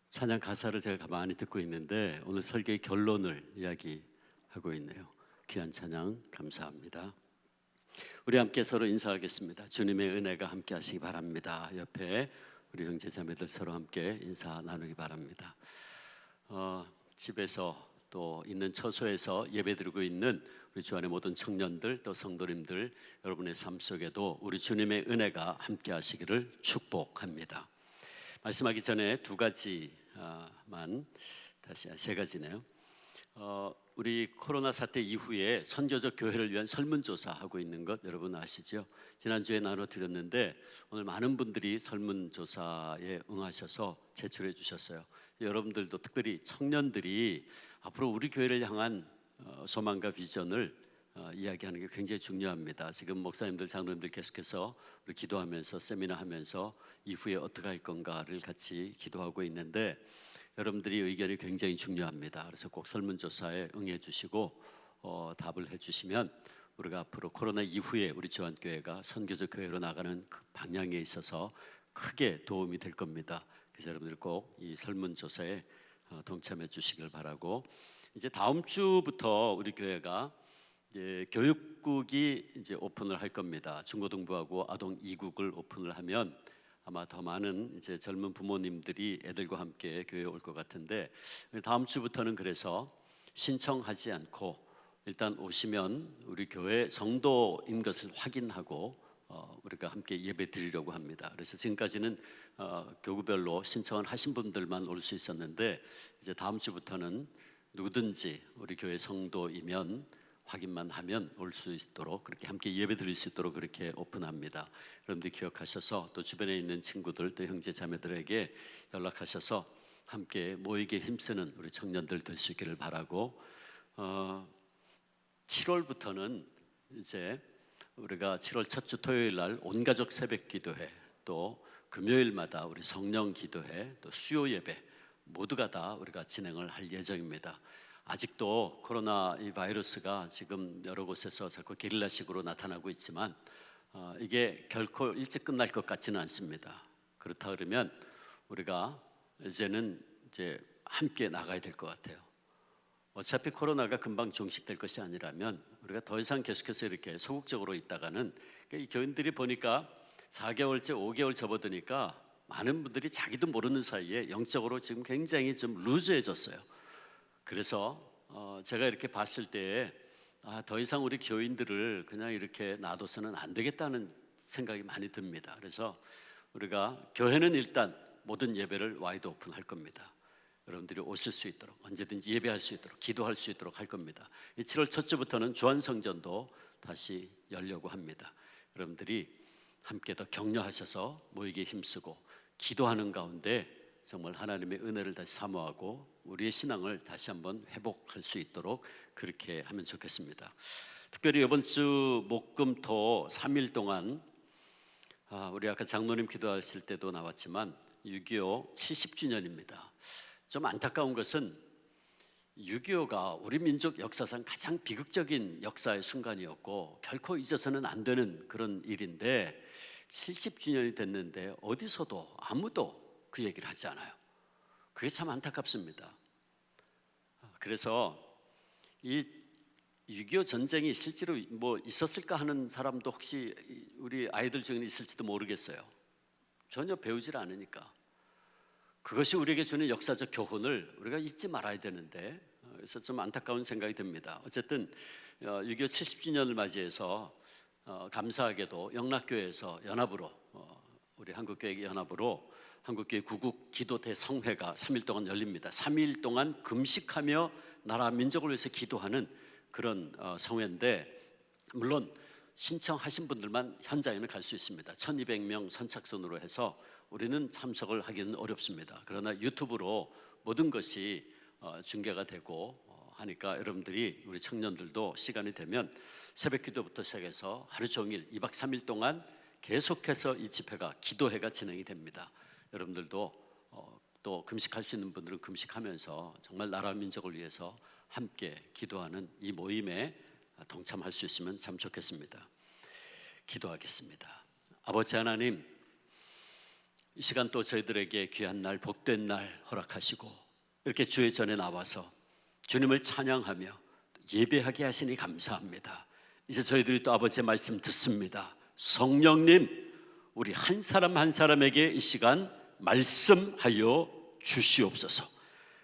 찬양 가사를 제가 가만히 듣고 있는데 오늘 설교의 결론을 이야기하고 있네요. 귀한 찬양 감사합니다. 우리 함께 서로 인사하겠습니다. 주님의 은혜가 함께 하시기 바랍니다. 옆에 우리 형제 자매들 서로 함께 인사 나누기 바랍니다. 집에서 또 있는 처소에서 예배드리고 있는 우리 주 안의 모든 청년들 또 성도님들 여러분의 삶 속에도 우리 주님의 은혜가 함께 하시기를 축복합니다. 말씀하기 전에 두 가지만 다시 세 가지네요. 우리 코로나 사태 이후에 선교적 교회를 위한 설문조사 하고 있는 것 여러분 아시죠? 지난주에 나눠드렸는데 오늘 많은 분들이 설문조사에 응하셔서 제출해 주셨어요. 여러분들도 특별히 청년들이 앞으로 우리 교회를 향한 소망과 비전을 이야기하는 게 굉장히 중요합니다. 지금 목사님들, 장로님들 계속해서 우리 기도하면서 세미나하면서 이후에 어떻게 할 건가를 같이 기도하고 있는데 여러분들이 의견이 굉장히 중요합니다. 그래서 꼭 설문조사에 응해 주시고 답을 해주시면 우리가 앞으로 코로나 이후에 우리 지원교회가 선교적 교회로 나가는 그 방향에 있어서 크게 도움이 될 겁니다. 그래서 여러분들 꼭 이 설문조사에 동참해 주시길 바라고, 이제 다음 주부터 우리 교회가 이제 교육국이 이제 오픈을 할 겁니다. 중고등부하고 아동 2국을 오픈을 하면 아마 더 많은 이제 젊은 부모님들이 애들과 함께 교회에 올 것 같은데, 다음 주부터는 그래서 신청하지 않고 일단 오시면 우리 교회 성도인 것을 확인하고 우리가 함께 예배 드리려고 합니다. 그래서 지금까지는 교구별로 신청을 하신 분들만 올 수 있었는데 이제 다음 주부터는 누구든지 우리 교회 성도이면 확인만 하면 올 수 있도록 그렇게 함께 예배 드릴 수 있도록 그렇게 오픈합니다. 여러분들 기억하셔서 또 주변에 있는 친구들 또 형제 자매들에게 연락하셔서 함께 모이게 힘쓰는 우리 청년들 될 수 있기를 바라고, 7월부터는 이제 우리가 7월 첫 주 토요일 날 온가족 새벽 기도회, 또 금요일마다 우리 성령 기도회, 또 수요 예배 모두가 다 우리가 진행을 할 예정입니다. 아직도 코로나 이 바이러스가 지금 여러 곳에서 자꾸 게릴라식으로 나타나고 있지만 이게 결코 일찍 끝날 것 같지는 않습니다. 그렇다 그러면 우리가 이제는 이제 함께 나가야 될 것 같아요. 어차피 코로나가 금방 종식될 것이 아니라면 우리가 더 이상 계속해서 이렇게 소극적으로 있다가는, 이 교인들이 보니까 4개월째 5개월 접어드니까 많은 분들이 자기도 모르는 사이에 영적으로 지금 굉장히 좀 루즈해졌어요. 그래서 제가 이렇게 봤을 때에 더 이상 우리 교인들을 그냥 이렇게 놔둬서는 안 되겠다는 생각이 많이 듭니다. 그래서 우리가 교회는 일단 모든 예배를 와이드 오픈할 겁니다. 여러분들이 오실 수 있도록 언제든지 예배할 수 있도록 기도할 수 있도록 할 겁니다. 7월 첫 주부터는 주안성전도 다시 열려고 합니다. 여러분들이 함께 더 격려하셔서 모이게 힘쓰고 기도하는 가운데 정말 하나님의 은혜를 다시 사모하고 우리의 신앙을 다시 한번 회복할 수 있도록 그렇게 하면 좋겠습니다. 특별히 이번 주 목금토 3일 동안 우리 아까 장로님 기도하실 때도 나왔지만 6.25 70주년입니다. 좀 안타까운 것은 6.25가 우리 민족 역사상 가장 비극적인 역사의 순간이었고 결코 잊어서는 안 되는 그런 일인데 70주년이 됐는데 어디서도 아무도 그 얘기를 하지 않아요. 그게 참 안타깝습니다. 그래서 이 6.25 전쟁이 실제로 뭐 있었을까 하는 사람도 혹시 우리 아이들 중에 있을지도 모르겠어요. 전혀 배우질 않으니까. 그것이 우리에게 주는 역사적 교훈을 우리가 잊지 말아야 되는데, 그래서 좀 안타까운 생각이 듭니다. 어쨌든 6.25 70주년을 맞이해서 감사하게도 영락교회에서 연합으로 우리 한국교회 연합으로 한국교회 구국 기도 대성회가 3일 동안 열립니다. 3일 동안 금식하며 나라 민족을 위해서 기도하는 그런 성회인데, 물론 신청하신 분들만 현장에는 갈 수 있습니다. 1200명 선착순으로 해서 우리는 참석을 하기는 어렵습니다. 그러나 유튜브로 모든 것이 중계가 되고 하니까 여러분들이 우리 청년들도 시간이 되면 새벽 기도부터 시작해서 하루 종일 2박 3일 동안 계속해서 이 집회가 기도회가 진행이 됩니다. 여러분들도 또 금식할 수 있는 분들은 금식하면서 정말 나라 민족을 위해서 함께 기도하는 이 모임에 동참할 수 있으면 참 좋겠습니다. 기도하겠습니다. 아버지 하나님, 이 시간 또 저희들에게 귀한 날, 복된 날 허락하시고 이렇게 주의 전에 나와서 주님을 찬양하며 예배하게 하시니 감사합니다. 이제 저희들이 또 아버지의 말씀 듣습니다. 성령님, 우리 한 사람 한 사람에게 이 시간 말씀하여 주시옵소서.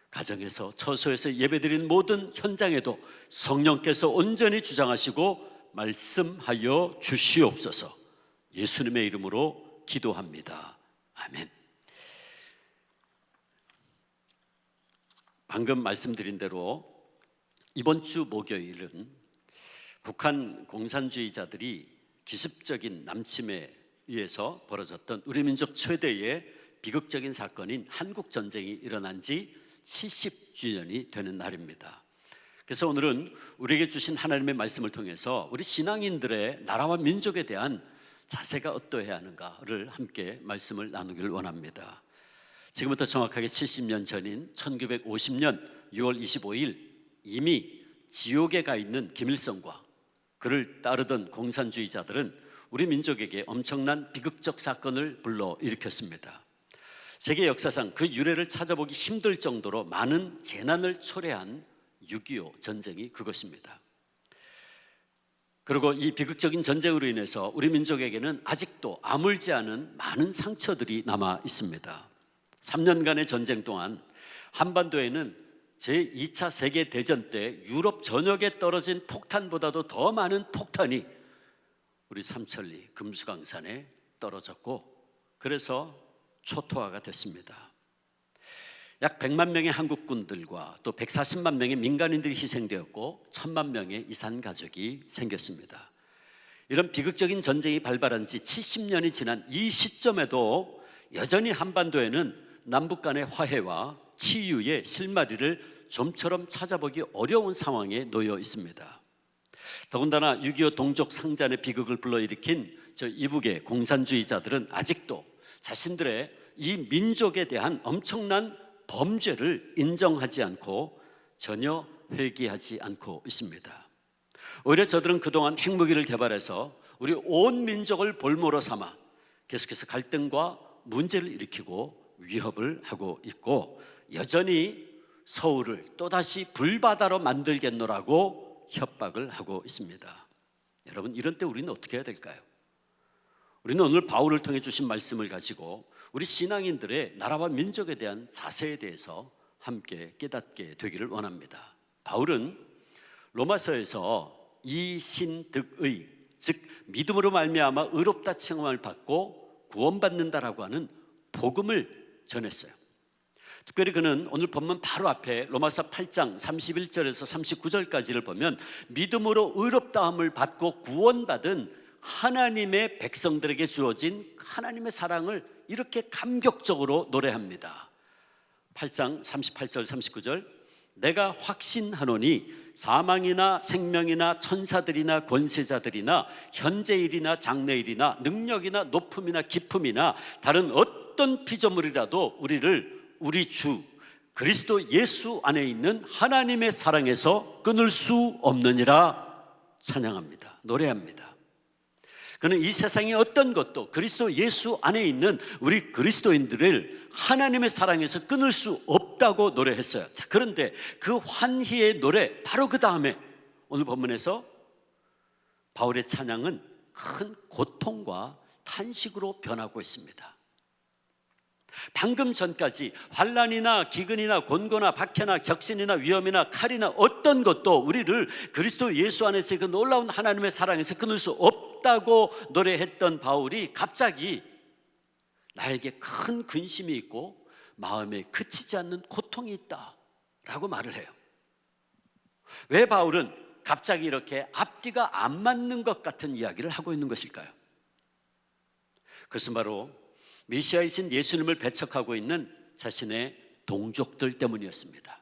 가정에서, 처소에서 예배드린 모든 현장에도 성령께서 온전히 주장하시고 말씀하여 주시옵소서. 예수님의 이름으로 기도합니다. 아멘. 방금 말씀드린 대로 이번 주 목요일은 북한 공산주의자들이 기습적인 남침에 의해서 벌어졌던 우리 민족 최대의 비극적인 사건인 한국전쟁이 일어난 지 70주년이 되는 날입니다. 그래서 오늘은 우리에게 주신 하나님의 말씀을 통해서 우리 신앙인들의 나라와 민족에 대한 자세가 어떠해야 하는가를 함께 말씀을 나누기를 원합니다. 지금부터 정확하게 70년 전인 1950년 6월 25일 이미 지옥에 가 있는 김일성과 그를 따르던 공산주의자들은 우리 민족에게 엄청난 비극적 사건을 불러일으켰습니다. 세계 역사상 그 유래를 찾아보기 힘들 정도로 많은 재난을 초래한 6.25 전쟁이 그것입니다. 그리고 이 비극적인 전쟁으로 인해서 우리 민족에게는 아직도 아물지 않은 많은 상처들이 남아 있습니다. 3년간의 전쟁 동안 한반도에는 제2차 세계대전 때 유럽 전역에 떨어진 폭탄보다도 더 많은 폭탄이 우리 삼천리 금수강산에 떨어졌고, 그래서 초토화가 됐습니다. 약 100만 명의 한국군들과 또 140만 명의 민간인들이 희생되었고 1000만 명의 이산 가족이 생겼습니다. 이런 비극적인 전쟁이 발발한 지 70년이 지난 이 시점에도 여전히 한반도에는 남북 간의 화해와 치유의 실마리를 좀처럼 찾아보기 어려운 상황에 놓여 있습니다. 더군다나 6.25 동족 상잔의 비극을 불러일으킨 저 이북의 공산주의자들은 아직도 자신들의 이 민족에 대한 엄청난 범죄를 인정하지 않고 전혀 회개하지 않고 있습니다. 오히려 저들은 그동안 핵무기를 개발해서 우리 온 민족을 볼모로 삼아 계속해서 갈등과 문제를 일으키고 위협을 하고 있고, 여전히 서울을 또다시 불바다로 만들겠노라고 협박을 하고 있습니다. 여러분, 이런 때 우리는 어떻게 해야 될까요? 우리는 오늘 바울을 통해 주신 말씀을 가지고 우리 신앙인들의 나라와 민족에 대한 자세에 대해서 함께 깨닫게 되기를 원합니다. 바울은 로마서에서 이신득의, 즉 믿음으로 말미암아 의롭다 칭함을 받고 구원받는다라고 하는 복음을 전했어요. 특별히 그는 오늘 본문 바로 앞에 로마서 8장 31절에서 39절까지를 보면 믿음으로 의롭다함을 받고 구원받은 하나님의 백성들에게 주어진 하나님의 사랑을 이렇게 감격적으로 노래합니다. 8장 38절 39절, 내가 확신하노니 사망이나 생명이나 천사들이나 권세자들이나 현재일이나 장래일이나 능력이나 높음이나 깊음이나 다른 어떤 피조물이라도 우리를 우리 주 그리스도 예수 안에 있는 하나님의 사랑에서 끊을 수 없느니라 찬양합니다. 노래합니다. 그는 이 세상의 어떤 것도 그리스도 예수 안에 있는 우리 그리스도인들을 하나님의 사랑에서 끊을 수 없다고 노래했어요. 자, 그런데 그 환희의 노래 바로 그 다음에 오늘 본문에서 바울의 찬양은 큰 고통과 탄식으로 변하고 있습니다. 방금 전까지 환난이나 기근이나 곤고나 박해나 적신이나 위험이나 칼이나 어떤 것도 우리를 그리스도 예수 안에서 그 놀라운 하나님의 사랑에서 끊을 수 없다고 노래했던 바울이 갑자기 나에게 큰 근심이 있고 마음에 그치지 않는 고통이 있다라고 말을 해요. 왜 바울은 갑자기 이렇게 앞뒤가 안 맞는 것 같은 이야기를 하고 있는 것일까요? 그것은 바로 메시아이신 예수님을 배척하고 있는 자신의 동족들 때문이었습니다.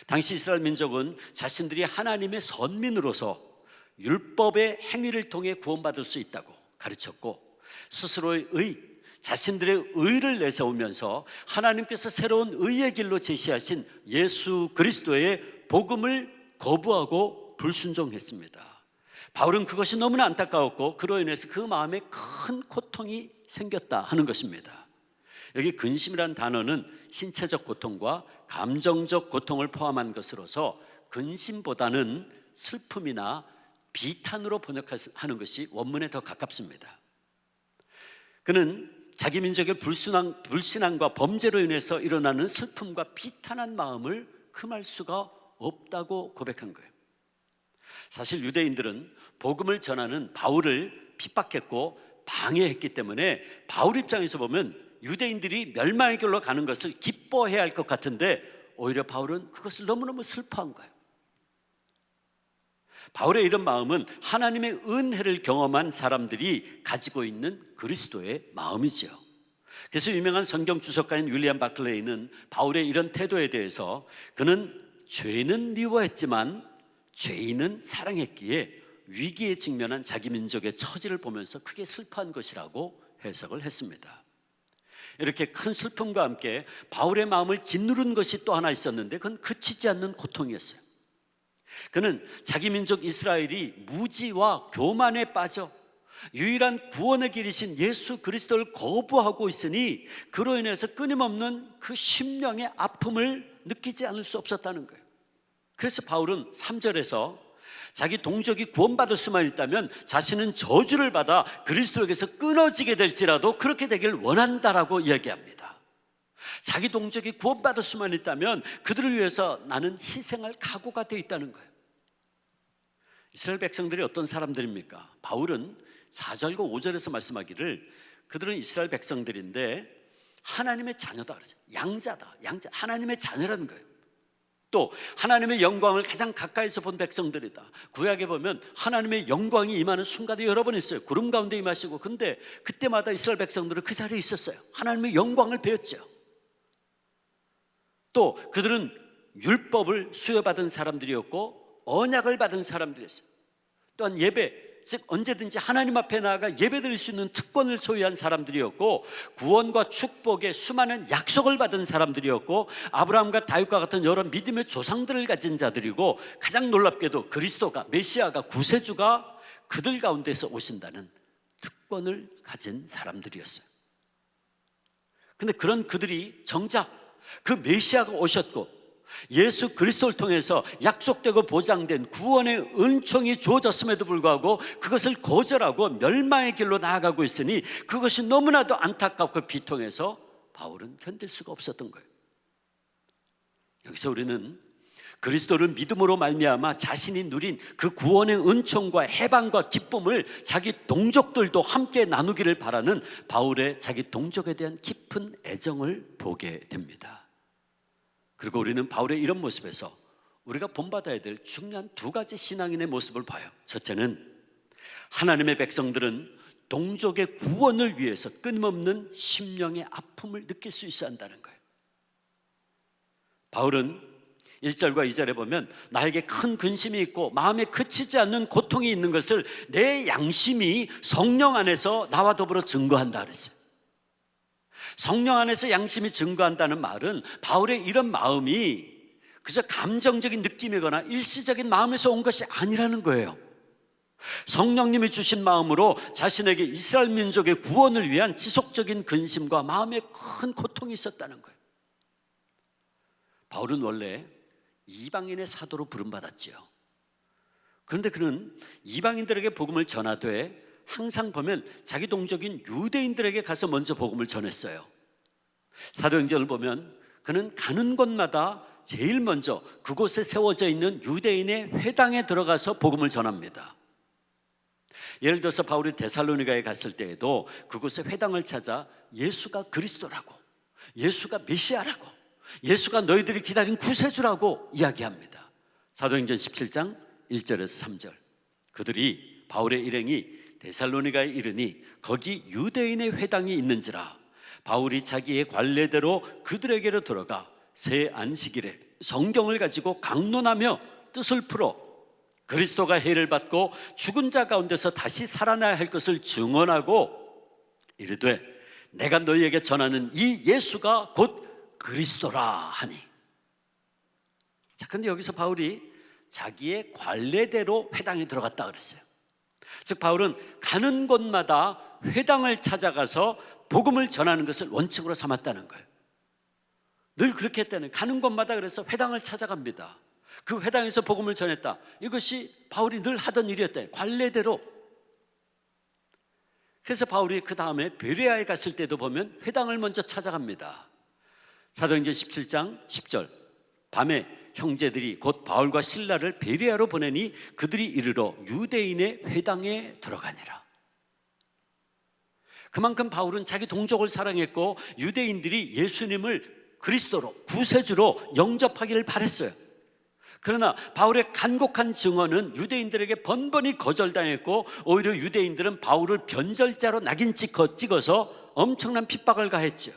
당시 이스라엘 민족은 자신들이 하나님의 선민으로서 율법의 행위를 통해 구원받을 수 있다고 가르쳤고, 스스로의 자신들의 의를 내세우면서 하나님께서 새로운 의의 길로 제시하신 예수 그리스도의 복음을 거부하고 불순종했습니다. 바울은 그것이 너무나 안타까웠고 그로 인해서 그 마음에 큰 고통이 생겼다 하는 것입니다. 여기 근심이란 단어는 신체적 고통과 감정적 고통을 포함한 것으로서 근심보다는 슬픔이나 비탄으로 번역하는 것이 원문에 더 가깝습니다. 그는 자기 민족의 불신앙과 범죄로 인해서 일어나는 슬픔과 비탄한 마음을 금할 수가 없다고 고백한 거예요. 사실 유대인들은 복음을 전하는 바울을 핍박했고 방해했기 때문에 바울 입장에서 보면 유대인들이 멸망의 길로 가는 것을 기뻐해야 할 것 같은데 오히려 바울은 그것을 너무너무 슬퍼한 거예요. 바울의 이런 마음은 하나님의 은혜를 경험한 사람들이 가지고 있는 그리스도의 마음이죠. 그래서 유명한 성경 주석가인 윌리엄 바클레이는 바울의 이런 태도에 대해서 그는 죄는 미워했지만 죄인은 사랑했기에 위기에 직면한 자기 민족의 처지를 보면서 크게 슬퍼한 것이라고 해석을 했습니다. 이렇게 큰 슬픔과 함께 바울의 마음을 짓누른 것이 또 하나 있었는데 그건 그치지 않는 고통이었어요. 그는 자기 민족 이스라엘이 무지와 교만에 빠져 유일한 구원의 길이신 예수 그리스도를 거부하고 있으니 그로 인해서 끊임없는 그 심령의 아픔을 느끼지 않을 수 없었다는 거예요. 그래서 바울은 3절에서 자기 동족이 구원받을 수만 있다면 자신은 저주를 받아 그리스도에게서 끊어지게 될지라도 그렇게 되길 원한다라고 이야기합니다. 자기 동족이 구원받을 수만 있다면 그들을 위해서 나는 희생할 각오가 되어 있다는 거예요. 이스라엘 백성들이 어떤 사람들입니까? 바울은 4절과 5절에서 말씀하기를 그들은 이스라엘 백성들인데 하나님의 자녀다 그러죠. 양자다. 하나님의 자녀라는 거예요. 또 하나님의 영광을 가장 가까이서 본 백성들이다. 구약에 보면 하나님의 영광이 임하는 순간이 여러 번 있어요. 구름 가운데 임하시고, 근데 그때마다 이스라엘 백성들은 그 자리에 있었어요. 하나님의 영광을 배웠죠. 또 그들은 율법을 수여받은 사람들이었고 언약을 받은 사람들이었어요. 또한 예배, 즉 언제든지 하나님 앞에 나아가 예배드릴 수 있는 특권을 소유한 사람들이었고 구원과 축복의 수많은 약속을 받은 사람들이었고 아브라함과 다윗과 같은 여러 믿음의 조상들을 가진 자들이고 가장 놀랍게도 그리스도가, 메시아가, 구세주가 그들 가운데서 오신다는 특권을 가진 사람들이었어요. 근데 그런 그들이 정작 그 메시아가 오셨고 예수 그리스도를 통해서 약속되고 보장된 구원의 은총이 주어졌음에도 불구하고 그것을 거절하고 멸망의 길로 나아가고 있으니 그것이 너무나도 안타깝고 비통해서 바울은 견딜 수가 없었던 거예요. 여기서 우리는 그리스도를 믿음으로 말미암아 자신이 누린 그 구원의 은총과 해방과 기쁨을 자기 동족들도 함께 나누기를 바라는 바울의 자기 동족에 대한 깊은 애정을 보게 됩니다. 그리고 우리는 바울의 이런 모습에서 우리가 본받아야 될 중요한 두 가지 신앙인의 모습을 봐요. 첫째는 하나님의 백성들은 동족의 구원을 위해서 끊임없는 심령의 아픔을 느낄 수 있어야 한다는 거예요. 바울은 1절과 2절에 보면 나에게 큰 근심이 있고 마음에 그치지 않는 고통이 있는 것을 내 양심이 성령 안에서 나와 더불어 증거한다 그랬어요. 성령 안에서 양심이 증거한다는 말은 바울의 이런 마음이 그저 감정적인 느낌이거나 일시적인 마음에서 온 것이 아니라는 거예요. 성령님이 주신 마음으로 자신에게 이스라엘 민족의 구원을 위한 지속적인 근심과 마음의 큰 고통이 있었다는 거예요. 바울은 원래 이방인의 사도로 부름받았죠. 그런데 그는 이방인들에게 복음을 전하되 항상 보면 자기 동족인 유대인들에게 가서 먼저 복음을 전했어요. 사도행전을 보면 그는 가는 곳마다 제일 먼저 그곳에 세워져 있는 유대인의 회당에 들어가서 복음을 전합니다. 예를 들어서 바울이 데살로니가에 갔을 때에도 그곳에 회당을 찾아 예수가 그리스도라고, 예수가 메시아라고, 예수가 너희들이 기다린 구세주라고 이야기합니다. 사도행전 17장 1절에서 3절. 그들이 바울의 일행이 데살로니가에 이르니 거기 유대인의 회당이 있는지라 바울이 자기의 관례대로 그들에게로 들어가 새 안식일에 성경을 가지고 강론하며 뜻을 풀어 그리스도가 해를 받고 죽은 자 가운데서 다시 살아나야 할 것을 증언하고 이르되 내가 너희에게 전하는 이 예수가 곧 그리스도라 하니. 자, 근데 여기서 바울이 자기의 관례대로 회당에 들어갔다 그랬어요. 즉 바울은 가는 곳마다 회당을 찾아가서 복음을 전하는 것을 원칙으로 삼았다는 거예요. 늘 그렇게 했다는, 가는 곳마다 그래서 회당을 찾아갑니다. 그 회당에서 복음을 전했다. 이것이 바울이 늘 하던 일이었다. 관례대로. 그래서 바울이 그 다음에 베레아에 갔을 때도 보면 회당을 먼저 찾아갑니다. 사도행전 17장 10절, 밤에 형제들이 곧 바울과 실라를 베레아로 보내니 그들이 이르러 유대인의 회당에 들어가니라. 그만큼 바울은 자기 동족을 사랑했고 유대인들이 예수님을 그리스도로, 구세주로 영접하기를 바랬어요. 그러나 바울의 간곡한 증언은 유대인들에게 번번이 거절당했고, 오히려 유대인들은 바울을 변절자로 낙인 찍어서 엄청난 핍박을 가했죠.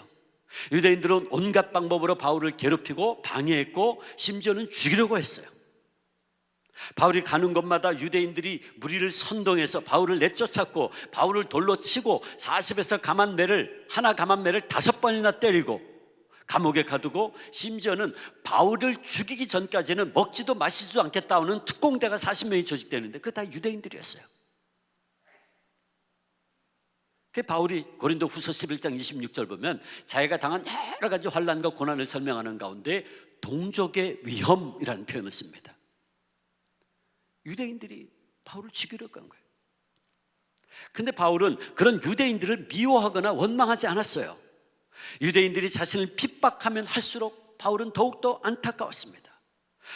유대인들은 온갖 방법으로 바울을 괴롭히고 방해했고 심지어는 죽이려고 했어요. 바울이 가는 곳마다 유대인들이 무리를 선동해서 바울을 내쫓았고, 바울을 돌로 치고 40에서 가만매를 5번이나 때리고 감옥에 가두고, 심지어는 바울을 죽이기 전까지는 먹지도 마시지도 않겠다는 특공대가 40명이 조직되는데 그게 다 유대인들이었어요. 바울이 고린도 후서 11장 26절 보면 자기가 당한 여러 가지 환난과 고난을 설명하는 가운데 동족의 위험이라는 표현을 씁니다. 유대인들이 바울을 죽이려고 한 거예요. 근데 바울은 그런 유대인들을 미워하거나 원망하지 않았어요. 유대인들이 자신을 핍박하면 할수록 바울은 더욱더 안타까웠습니다.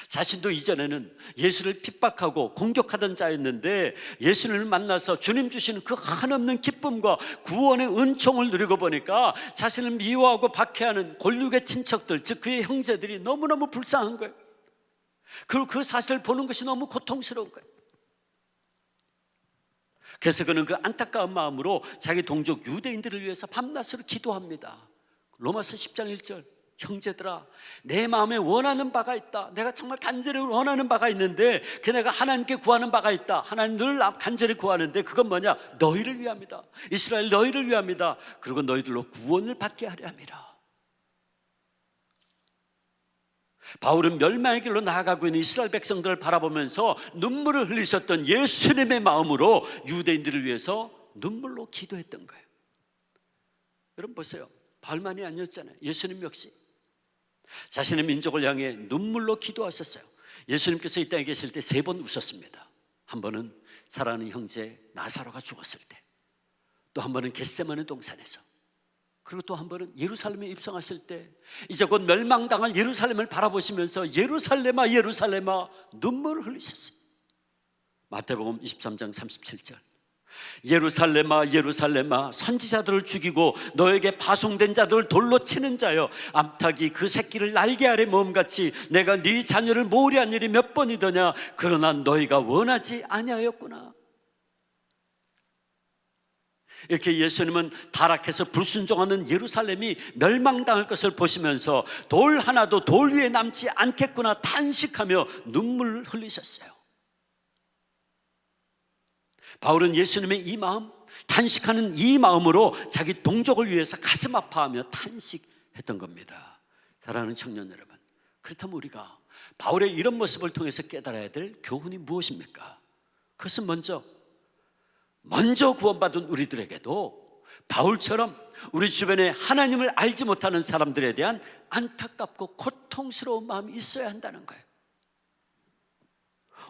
자신도 이전에는 예수를 핍박하고 공격하던 자였는데 예수님을 만나서 주님 주시는 그 한없는 기쁨과 구원의 은총을 누리고 보니까 자신을 미워하고 박해하는 골육의 친척들, 즉 그의 형제들이 너무너무 불쌍한 거예요. 그리고 그 사실을 보는 것이 너무 고통스러운 거예요. 그래서 그는 그 안타까운 마음으로 자기 동족 유대인들을 위해서 밤낮으로 기도합니다. 로마서 10장 1절, 형제들아, 내 마음에 원하는 바가 있다. 내가 정말 간절히 원하는 바가 있는데, 그 내가 하나님께 구하는 바가 있다. 하나님 늘 간절히 구하는데 그건 뭐냐? 너희를 위함이다. 이스라엘 너희를 위함이다. 그리고 너희들로 구원을 받게 하려 함이라. 바울은 멸망의 길로 나아가고 있는 이스라엘 백성들을 바라보면서 눈물을 흘리셨던 예수님의 마음으로 유대인들을 위해서 눈물로 기도했던 거예요. 여러분 보세요. 바울만이 아니었잖아요. 예수님 역시 자신의 민족을 향해 눈물로 기도하셨어요. 예수님께서 이 땅에 계실 때 3번 우셨습니다. 한 번은 사랑하는 형제 나사로가 죽었을 때, 또 한 번은 겟세마네 동산에서, 그리고 또 한 번은 예루살렘에 입성하실 때, 이제 곧 멸망당할 예루살렘을 바라보시면서 예루살렘아 예루살렘아 눈물을 흘리셨어요. 마태복음 23장 37절, 예루살렘아 예루살렘아 선지자들을 죽이고 너에게 파송된 자들을 돌로 치는 자여, 암탉이 그 새끼를 날개 아래 모음같이 내가 네 자녀를 모으리한 일이 몇 번이더냐. 그러나 너희가 원하지 아니하였구나. 이렇게 예수님은 타락해서 불순종하는 예루살렘이 멸망당할 것을 보시면서 돌 하나도 돌 위에 남지 않겠구나 탄식하며 눈물을 흘리셨어요. 바울은 예수님의 이 마음, 탄식하는 이 마음으로 자기 동족을 위해서 가슴 아파하며 탄식했던 겁니다. 사랑하는 청년 여러분, 그렇다면 우리가 바울의 이런 모습을 통해서 깨달아야 될 교훈이 무엇입니까? 그것은 먼저 구원받은 우리들에게도 바울처럼 우리 주변에 하나님을 알지 못하는 사람들에 대한 안타깝고 고통스러운 마음이 있어야 한다는 거예요.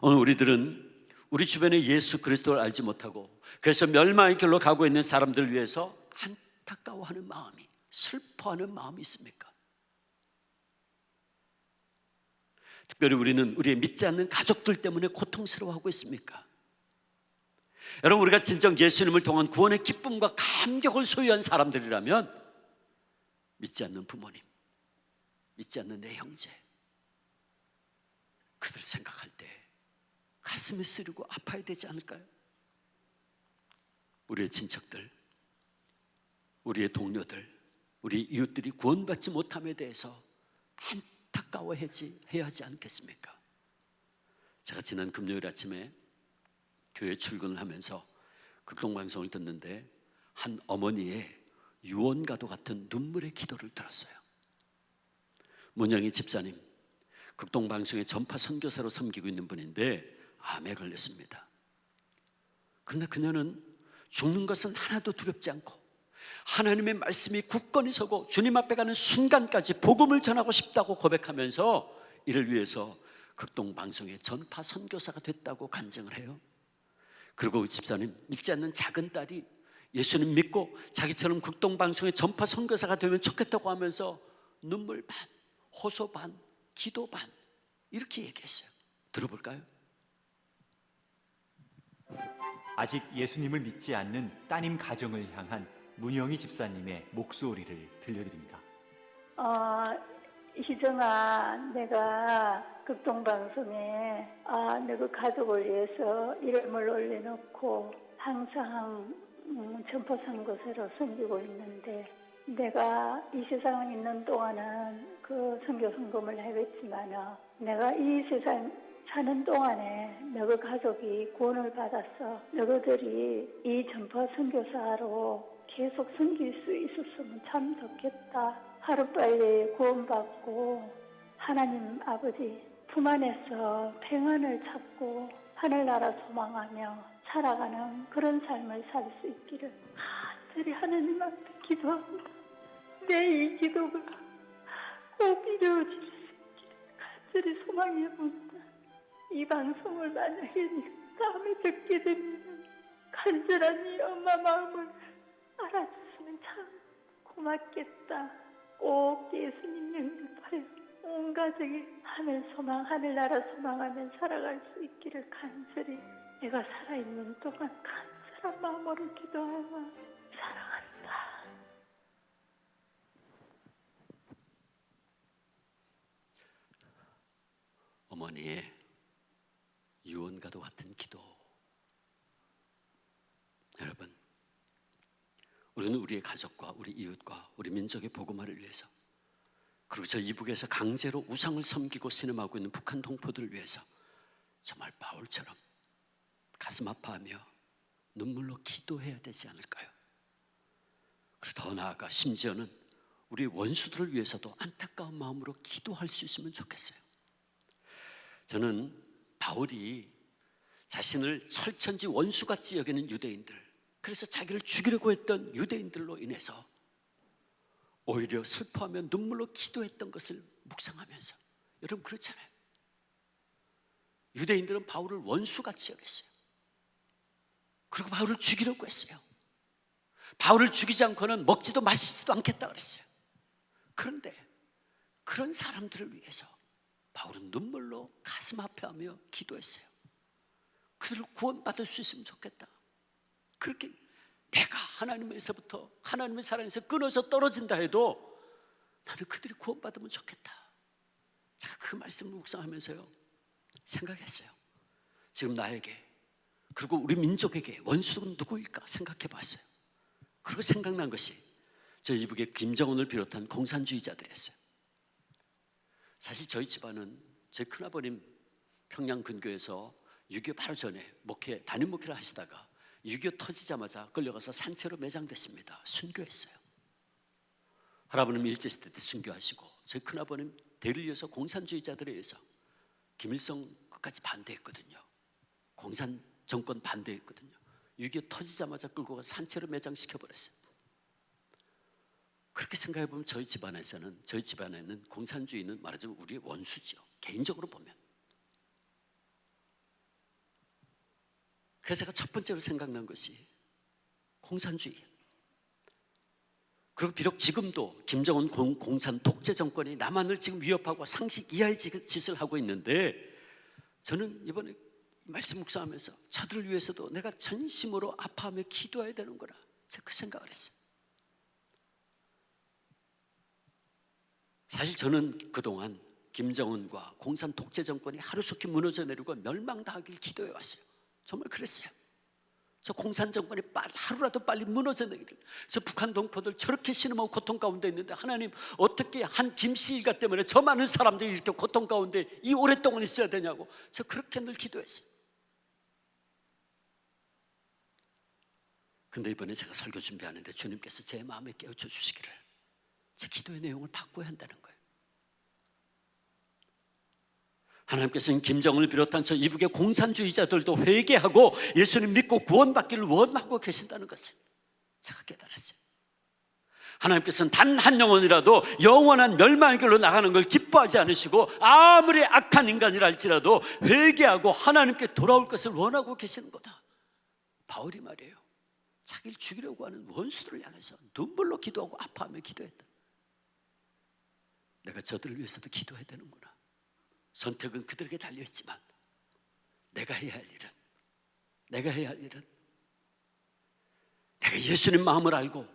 오늘 우리들은 우리 주변에 예수 그리스도를 알지 못하고 그래서 멸망의 길로 가고 있는 사람들을 위해서 안타까워하는 마음이, 슬퍼하는 마음이 있습니까? 특별히 우리는 우리의 믿지 않는 가족들 때문에 고통스러워하고 있습니까? 여러분, 우리가 진정 예수님을 통한 구원의 기쁨과 감격을 소유한 사람들이라면 믿지 않는 부모님, 믿지 않는 내 형제, 그들 생각할 때 가슴이 쓰리고 아파야 되지 않을까요? 우리의 친척들, 우리의 동료들, 우리 이웃들이 구원받지 못함에 대해서 안타까워해야 하지 않겠습니까? 제가 지난 금요일 아침에 교회 출근을 하면서 극동방송을 듣는데 한 어머니의 유언과도 같은 눈물의 기도를 들었어요. 문영희 집사님, 극동방송의 전파 선교사로 섬기고 있는 분인데 암에 걸렸습니다. 그러나 그녀는 죽는 것은 하나도 두렵지 않고 하나님의 말씀이 굳건히 서고 주님 앞에 가는 순간까지 복음을 전하고 싶다고 고백하면서 이를 위해서 극동방송의 전파 선교사가 됐다고 간증을 해요. 그리고 그 집사님, 믿지 않는 작은 딸이 예수님 믿고 자기처럼 극동방송의 전파 선교사가 되면 좋겠다고 하면서 눈물 반, 호소 반, 기도 반 이렇게 얘기했어요. 들어볼까요? 아직 예수님을 믿지 않는 따님 가정을 향한 문영희 집사님의 목소리를 들려드립니다. 희정아, 내가 극동방송에 너희 가족을 위해서 이름을 올려놓고 항상 전포선교사로 섬기고 있는데, 내가 이 세상에 있는 동안은 그 선교 헌금을 하겠지만 내가 이 세상 사는 동안에 너희 가족이 구원을 받아서 너희들이 이 전파 선교사로 계속 섬길 수 있었으면 참 좋겠다. 하루빨리 구원받고 하나님 아버지 품 안에서 평안을 찾고 하늘나라 소망하며 살아가는 그런 삶을 살 수 있기를 간절히 하나님 앞에 기도합니다. 내 이 기도가 꼭 이루어질 수 있기를 간절히 소망해 봅니다. 이 방송을 만약에 다음에 듣게 되면 간절한 이 엄마 마음을 알아주시면 참 고맙겠다. 꼭 예수님 영접하여 온 가족이 하늘 소망, 하늘나라 소망하며 살아갈 수 있기를 간절히 내가 살아있는 동안 간절한 마음으로 기도하며 사랑한다. 어머니의 유언과도 같은 기도. 여러분, 우리는 우리의 가족과 우리 이웃과 우리 민족의 복음화를 위해서, 그리고 저 이북에서 강제로 우상을 섬기고 신음하고 있는 북한 동포들을 위해서 정말 바울처럼 가슴 아파하며 눈물로 기도해야 되지 않을까요? 그리고 더 나아가 심지어는 우리 원수들을 위해서도 안타까운 마음으로 기도할 수 있으면 좋겠어요. 저는 바울이 자신을 철천지 원수같이 여기는 유대인들, 그래서 자기를 죽이려고 했던 유대인들로 인해서 오히려 슬퍼하며 눈물로 기도했던 것을 묵상하면서, 여러분 그렇잖아요. 유대인들은 바울을 원수같이 여겼어요. 그리고 바울을 죽이려고 했어요. 바울을 죽이지 않고는 먹지도 마시지도 않겠다 그랬어요. 그런데 그런 사람들을 위해서 바울은 눈물로 가슴 아파하며 기도했어요. 그들을 구원받을 수 있으면 좋겠다. 그렇게 내가 하나님에서부터, 하나님의 사랑에서 끊어져 떨어진다 해도 나는 그들이 구원받으면 좋겠다. 제가 그 말씀을 묵상하면서요 생각했어요. 지금 나에게, 그리고 우리 민족에게 원수는 누구일까 생각해 봤어요. 그리고 생각난 것이 저 이북의 김정은을 비롯한 공산주의자들이었어요. 사실 저희 집안은 제 큰아버님 평양 근교에서 6.25 바로 전에 담임 목회를 하시다가 6.25 터지자마자 끌려가서 산채로 매장됐습니다. 순교했어요. 할아버님 일제시대 때 순교하시고, 저희 큰아버님 대를 이어서 공산주의자들에 의해서 김일성 끝까지 반대했거든요. 공산 정권 반대했거든요. 6.25 터지자마자 끌고 가서 산채로 매장시켜버렸어요. 그렇게 생각해보면 저희 집안에는 공산주의는 말하자면 우리의 원수죠. 개인적으로 보면. 그래서 제가 첫 번째로 생각난 것이 공산주의. 그리고 비록 지금도 김정은 공산 독재 정권이 남한을 지금 위협하고 상식 이하의 짓을 하고 있는데, 저는 이번에 말씀 묵상하면서 저들을 위해서도 내가 전심으로 아파하며 기도해야 되는 거라, 제가 그 생각을 했어요. 사실 저는 그동안 김정은과 공산 독재 정권이 하루속히 무너져 내리고 멸망당하길 기도해 왔어요. 정말 그랬어요. 저 공산 정권이 하루라도 빨리 무너져 내기를. 저 북한 동포들 저렇게 신음하고 고통 가운데 있는데, 하나님 어떻게 한 김씨 일가 때문에 저 많은 사람들이 이렇게 고통 가운데 이 오랫동안 있어야 되냐고, 저 그렇게 늘 기도했어요. 근데 이번에 제가 설교 준비하는데 주님께서 제 마음에 깨우쳐 주시기를 제 기도의 내용을 바꿔야 한다는 거예요. 하나님께서는 김정은을 비롯한 저 이북의 공산주의자들도 회개하고 예수님 믿고 구원받기를 원하고 계신다는 것을 제가 깨달았어요. 하나님께서는 단 한 영혼이라도 영원한 멸망의 길로 나가는 걸 기뻐하지 않으시고 아무리 악한 인간이라 할지라도 회개하고 하나님께 돌아올 것을 원하고 계시는 거다. 바울이 말이에요, 자기를 죽이려고 하는 원수들을 향해서 눈물로 기도하고 아파하며 기도했다. 내가 저들을 위해서도 기도해야 되는구나. 선택은 그들에게 달려있지만 내가 해야 할 일은 내가 예수님 마음을 알고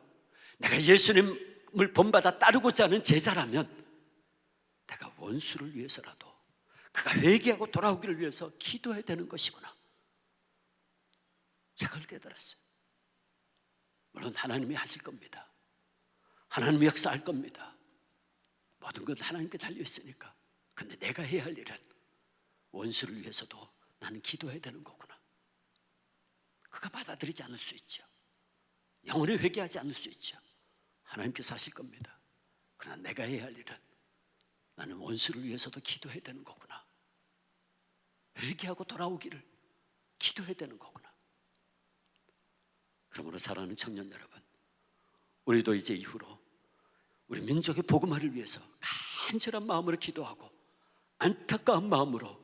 내가 예수님을 본받아 따르고자 하는 제자라면 내가 원수를 위해서라도 그가 회개하고 돌아오기를 위해서 기도해야 되는 것이구나. 제가 그걸 깨달았어요. 물론 하나님이 하실 겁니다. 하나님이 역사할 겁니다. 모든 건 하나님께 달려있으니까. 근데 내가 해야 할 일은 원수를 위해서도 나는 기도해야 되는 거구나. 그가 받아들이지 않을 수 있죠. 영원히 회개하지 않을 수 있죠. 하나님께서 하실 겁니다. 그러나 내가 해야 할 일은 나는 원수를 위해서도 기도해야 되는 거구나. 회개하고 돌아오기를 기도해야 되는 거구나. 그러므로 사랑하는 청년 여러분, 우리도 이제 이후로 우리 민족의 복음화를 위해서 간절한 마음으로 기도하고 안타까운 마음으로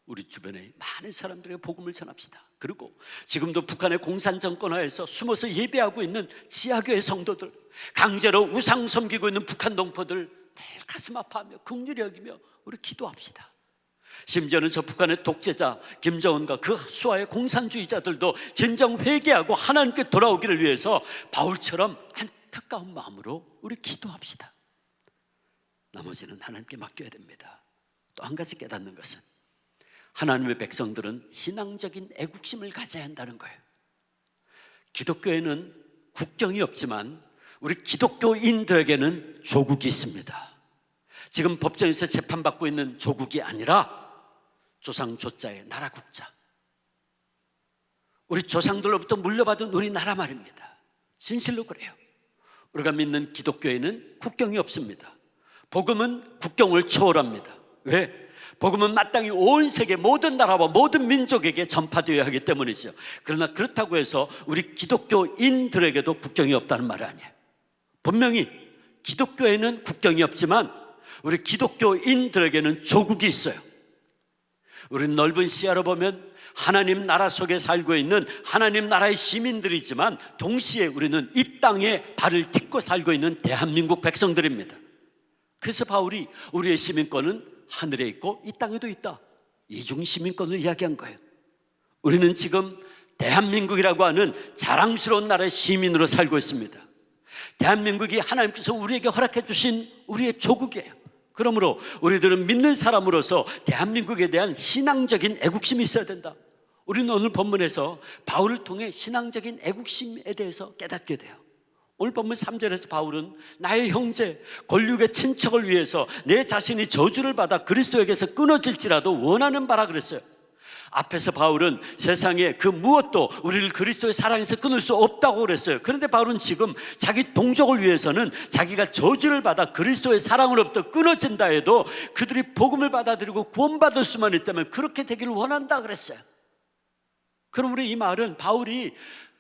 우리 주변에 많은 사람들에게 복음을 전합시다. 그리고 지금도 북한의 공산 정권하에서 숨어서 예배하고 있는 지하교회 성도들, 강제로 우상 섬기고 있는 북한 동포들 늘 가슴 아파하며 긍휼히 여기며 우리 기도합시다. 심지어는 저 북한의 독재자 김정은과 그 수하의 공산주의자들도 진정 회개하고 하나님께 돌아오기를 위해서 바울처럼 안타까운 마음으로 우리 기도합시다. 나머지는 하나님께 맡겨야 됩니다. 또 한 가지 깨닫는 것은 하나님의 백성들은 신앙적인 애국심을 가져야 한다는 거예요. 기독교에는 국경이 없지만 우리 기독교인들에게는 조국이 있습니다. 지금 법정에서 재판받고 있는 조국이 아니라 조상 조자의 나라 국자, 우리 조상들로부터 물려받은 우리나라 말입니다. 진실로 그래요. 우리가 믿는 기독교에는 국경이 없습니다. 복음은 국경을 초월합니다. 왜? 복음은 마땅히 온 세계 모든 나라와 모든 민족에게 전파되어야 하기 때문이죠. 그러나 그렇다고 해서 우리 기독교인들에게도 국경이 없다는 말이 아니에요. 분명히 기독교에는 국경이 없지만 우리 기독교인들에게는 조국이 있어요. 우리는 넓은 시야로 보면 하나님 나라 속에 살고 있는 하나님 나라의 시민들이지만 동시에 우리는 이 땅에 발을 딛고 살고 있는 대한민국 백성들입니다. 그래서 바울이 우리의 시민권은 하늘에 있고 이 땅에도 있다, 이중 시민권을 이야기한 거예요. 우리는 지금 대한민국이라고 하는 자랑스러운 나라의 시민으로 살고 있습니다. 대한민국이 하나님께서 우리에게 허락해 주신 우리의 조국이에요. 그러므로 우리들은 믿는 사람으로서 대한민국에 대한 신앙적인 애국심이 있어야 된다. 우리는 오늘 본문에서 바울을 통해 신앙적인 애국심에 대해서 깨닫게 돼요. 오늘 본문 3절에서 바울은 나의 형제, 권력의 친척을 위해서 내 자신이 저주를 받아 그리스도에게서 끊어질지라도 원하는 바라 그랬어요. 앞에서 바울은 세상에 그 무엇도 우리를 그리스도의 사랑에서 끊을 수 없다고 그랬어요. 그런데 바울은 지금 자기 동족을 위해서는 자기가 저주를 받아 그리스도의 사랑으로부터 끊어진다 해도 그들이 복음을 받아들이고 구원받을 수만 있다면 그렇게 되기를 원한다 그랬어요. 그러므로 이 말은 바울이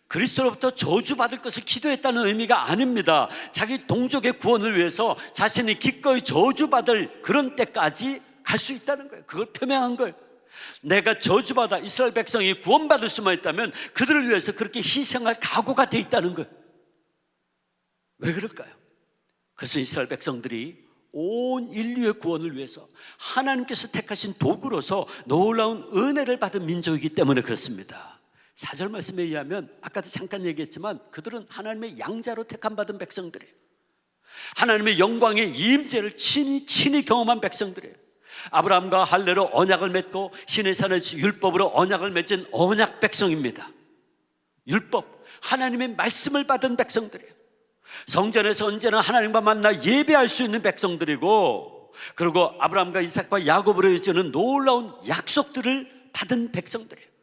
그리스도로부터 저주받을 것을 기도했다는 의미가 아닙니다. 자기 동족의 구원을 위해서 자신이 기꺼이 저주받을 그런 때까지 갈 수 있다는 거예요. 그걸 표명한 거예요. 내가 저주받아 이스라엘 백성이 구원받을 수만 있다면 그들을 위해서 그렇게 희생할 각오가 돼 있다는 거예요. 왜 그럴까요? 그래서 이스라엘 백성들이 온 인류의 구원을 위해서 하나님께서 택하신 도구로서 놀라운 은혜를 받은 민족이기 때문에 그렇습니다. 4절 말씀에 의하면 아까도 잠깐 얘기했지만 그들은 하나님의 양자로 택함받은 백성들이에요. 하나님의 영광의 임재를 친히 경험한 백성들이에요. 아브라함과 할례로 언약을 맺고 시내산의 율법으로 언약을 맺은 언약 백성입니다. 율법, 하나님의 말씀을 받은 백성들이에요. 성전에서 언제나 하나님과 만나 예배할 수 있는 백성들이고, 그리고 아브라함과 이삭과 야곱으로 이어지는 놀라운 약속들을 받은 백성들이에요.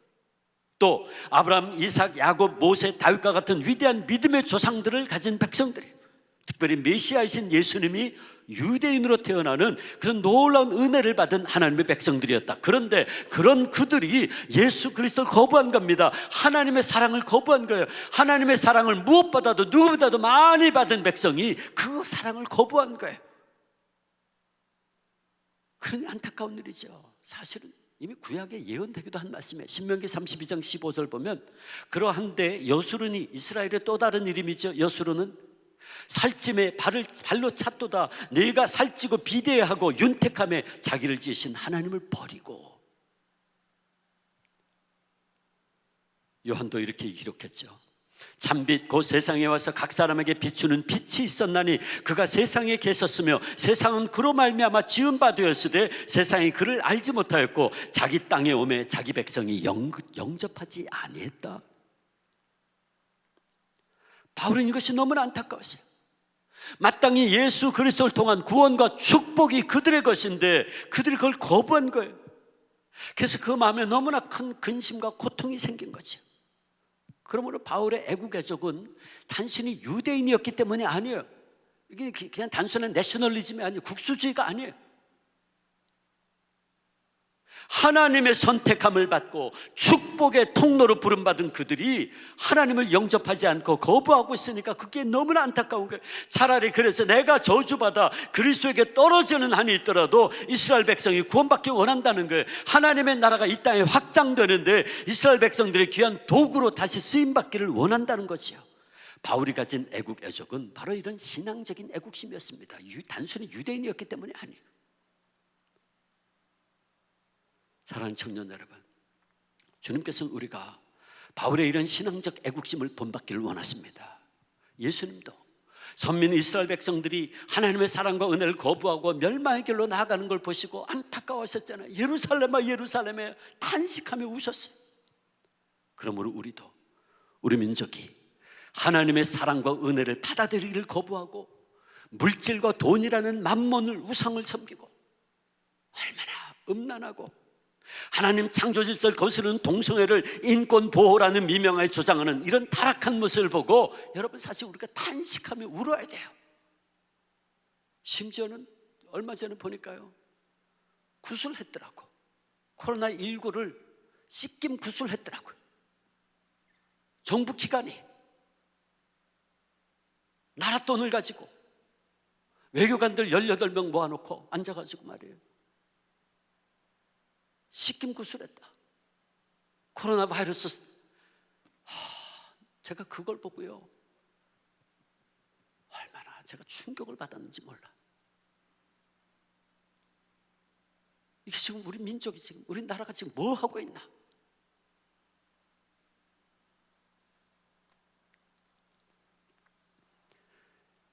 또 아브라함, 이삭, 야곱, 모세, 다윗과 같은 위대한 믿음의 조상들을 가진 백성들이에요. 특별히 메시아이신 예수님이 유대인으로 태어나는 그런 놀라운 은혜를 받은 하나님의 백성들이었다. 그런데 그런 그들이 예수 그리스도를 거부한 겁니다. 하나님의 사랑을 거부한 거예요. 하나님의 사랑을 무엇보다도 누구보다도 많이 받은 백성이 그 사랑을 거부한 거예요. 그러니 안타까운 일이죠. 사실은 이미 구약에 예언되기도 한 말씀이에요. 신명기 32장 15절 보면 그러한데 여수르니, 이스라엘의 또 다른 이름이죠. 여수르는 살찜에 발로 찼도다. 내가 살찌고 비대하고 윤택함에 자기를 지으신 하나님을 버리고. 요한도 이렇게 기록했죠. 참빛 곧 세상에 와서 각 사람에게 비추는 빛이 있었나니 그가 세상에 계셨으며 세상은 그로 말미암아 지은 바 되었으되 세상이 그를 알지 못하였고 자기 땅에 오매 자기 백성이 영접하지 아니했다. 바울은 이것이 너무나 안타까웠어요. 마땅히 예수 그리스도를 통한 구원과 축복이 그들의 것인데 그들이 그걸 거부한 거예요. 그래서 그 마음에 너무나 큰 근심과 고통이 생긴 거죠. 그러므로 바울의 애국 애족은 단순히 유대인이었기 때문이 아니에요. 이게 그냥 단순한 내셔널리즘이 아니에요. 국수주의가 아니에요. 하나님의 선택함을 받고 축복의 통로로 부름받은 그들이 하나님을 영접하지 않고 거부하고 있으니까 그게 너무나 안타까운 거예요. 차라리 그래서 내가 저주받아 그리스도에게 떨어지는 한이 있더라도 이스라엘 백성이 구원받기 원한다는 거예요. 하나님의 나라가 이 땅에 확장되는데 이스라엘 백성들의 귀한 도구로 다시 쓰임받기를 원한다는 거죠. 바울이 가진 애국 애족은 바로 이런 신앙적인 애국심이었습니다. 단순히 유대인이었기 때문이 아니에요. 사랑하는 청년 여러분, 주님께서는 우리가 바울의 이런 신앙적 애국심을 본받기를 원하십니다. 예수님도 선민 이스라엘 백성들이 하나님의 사랑과 은혜를 거부하고 멸망의 길로 나아가는 걸 보시고 안타까워하셨잖아요. 예루살렘아 예루살렘에 탄식하며 우셨어요. 그러므로 우리도 우리 민족이 하나님의 사랑과 은혜를 받아들이기를 거부하고 물질과 돈이라는 만몬을 우상을 섬기고 얼마나 음란하고 하나님 창조 질서를 거스르는 동성애를 인권 보호라는 미명하에 조장하는 이런 타락한 모습을 보고 여러분 사실 우리가 탄식하며 울어야 돼요. 심지어는 얼마 전에 보니까요 구술했더라고. 코로나19를 씻김 구술했더라고요. 정부 기관이 나라 돈을 가지고 외교관들 18명 모아놓고 앉아가지고 말이에요 씻김 구술했다. 코로나 바이러스. 제가 그걸 보고요 얼마나 제가 충격을 받았는지 몰라. 이게 지금 우리 민족이 지금 우리 나라가 지금 뭐 하고 있나.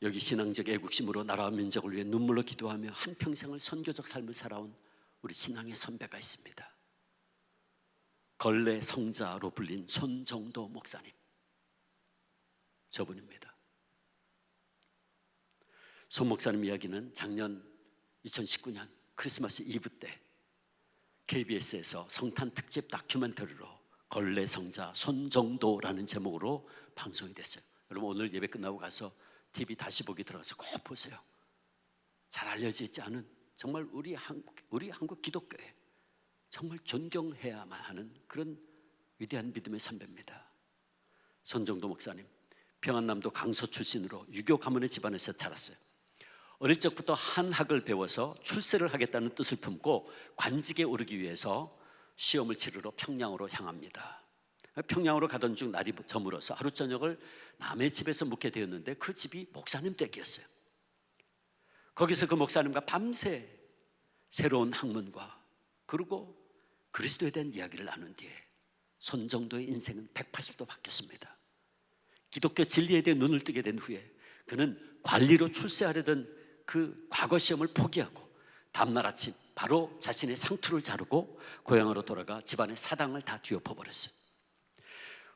여기 신앙적 애국심으로 나라와 민족을 위해 눈물로 기도하며 한평생을 선교적 삶을 살아온 우리 신앙의 선배가 있습니다. 걸레 성자로 불린 손정도 목사님, 저분입니다. 손 목사님 이야기는 작년 2019년 크리스마스 이브 때 KBS에서 성탄 특집 다큐멘터리로 걸레 성자 손정도라는 제목으로 방송이 됐어요. 여러분 오늘 예배 끝나고 가서 TV 다시 보기 들어가서 꼭 보세요. 잘 알려져 있지 않은 정말 우리 한국 기독교에 정말 존경해야만 하는 그런 위대한 믿음의 선배입니다. 손정도 목사님, 평안남도 강서 출신으로 유교 가문의 집안에서 자랐어요. 어릴 적부터 한학을 배워서 출세를 하겠다는 뜻을 품고 관직에 오르기 위해서 시험을 치르러 평양으로 향합니다. 평양으로 가던 중 날이 저물어서 하루 저녁을 남의 집에서 묵게 되었는데 그 집이 목사님 댁이었어요. 거기서 그 목사님과 밤새 새로운 학문과 그리고 그리스도에 대한 이야기를 나눈 뒤에 손정도의 인생은 180도 바뀌었습니다. 기독교 진리에 대해 눈을 뜨게 된 후에 그는 관리로 출세하려던 그 과거 시험을 포기하고 다음날 아침 바로 자신의 상투를 자르고 고향으로 돌아가 집안의 사당을 다 뒤엎어버렸어요.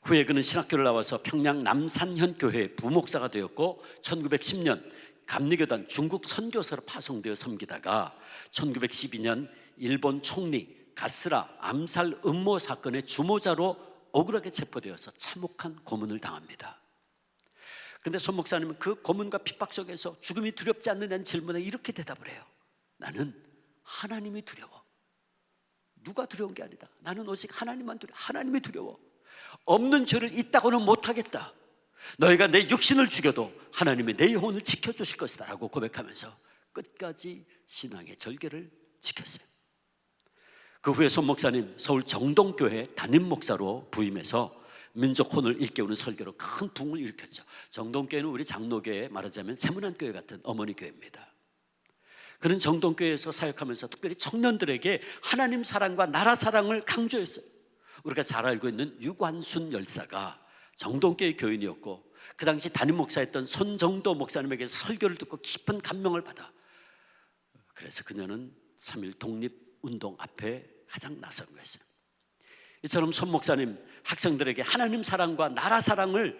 후에 그는 신학교를 나와서 평양 남산현교회 부목사가 되었고 1910년 감리교단 중국 선교사로 파송되어 섬기다가 1912년 일본 총리 가스라 암살 음모 사건의 주모자로 억울하게 체포되어서 참혹한 고문을 당합니다. 근데 손 목사님은 그 고문과 핍박 속에서 죽음이 두렵지 않느냐는 질문에 이렇게 대답을 해요. 나는 하나님이 두려워. 누가 두려운 게 아니다. 나는 오직 하나님만 두려워. 하나님이 두려워. 없는 죄를 있다고는 못하겠다. 너희가 내 육신을 죽여도 하나님이 내 영혼을 지켜주실 것이다 라고 고백하면서 끝까지 신앙의 절개를 지켰어요. 그 후에 손 목사님 서울 정동교회 담임 목사로 부임해서 민족 혼을 일깨우는 설교로 큰 부흥을 일으켰죠. 정동교회는 우리 장로교회 말하자면 세문안교회 같은 어머니 교회입니다. 그는 정동교회에서 사역하면서 특별히 청년들에게 하나님 사랑과 나라 사랑을 강조했어요. 우리가 잘 알고 있는 유관순 열사가 정동교회 교인이었고 그 당시 담임 목사였던 손정도 목사님에게 설교를 듣고 깊은 감명을 받아 그래서 그녀는 3.1 독립운동 앞에 가장 나선 거였어요. 이처럼 손 목사님 학생들에게 하나님 사랑과 나라 사랑을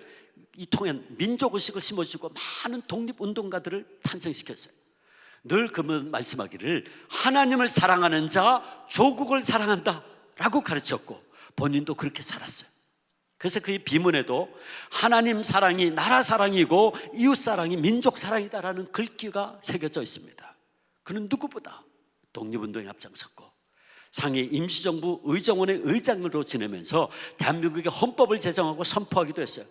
이 통한 민족의식을 심어주고 많은 독립운동가들을 탄생시켰어요. 늘 그분 말씀하기를 하나님을 사랑하는 자 조국을 사랑한다 라고 가르쳤고 본인도 그렇게 살았어요. 그래서 그의 비문에도 하나님 사랑이 나라 사랑이고 이웃 사랑이 민족 사랑이다라는 글귀가 새겨져 있습니다. 그는 누구보다 독립운동에 앞장섰고 상해 임시정부 의정원의 의장으로 지내면서 대한민국의 헌법을 제정하고 선포하기도 했어요.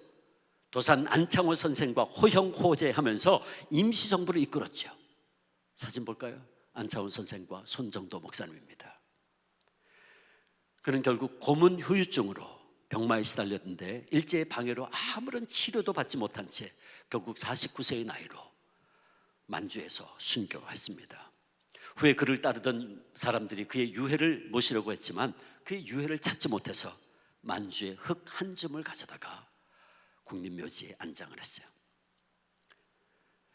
도산 안창호 선생과 호형호재하면서 임시정부를 이끌었죠. 사진 볼까요? 안창호 선생과 손정도 목사님입니다. 그는 결국 고문 후유증으로 병마에 시달렸는데 일제의 방해로 아무런 치료도 받지 못한 채 결국 49세의 나이로 만주에서 순교했습니다. 후에 그를 따르던 사람들이 그의 유해를 모시려고 했지만 그의 유해를 찾지 못해서 만주에 흙 한 줌을 가져다가 국립묘지에 안장을 했어요.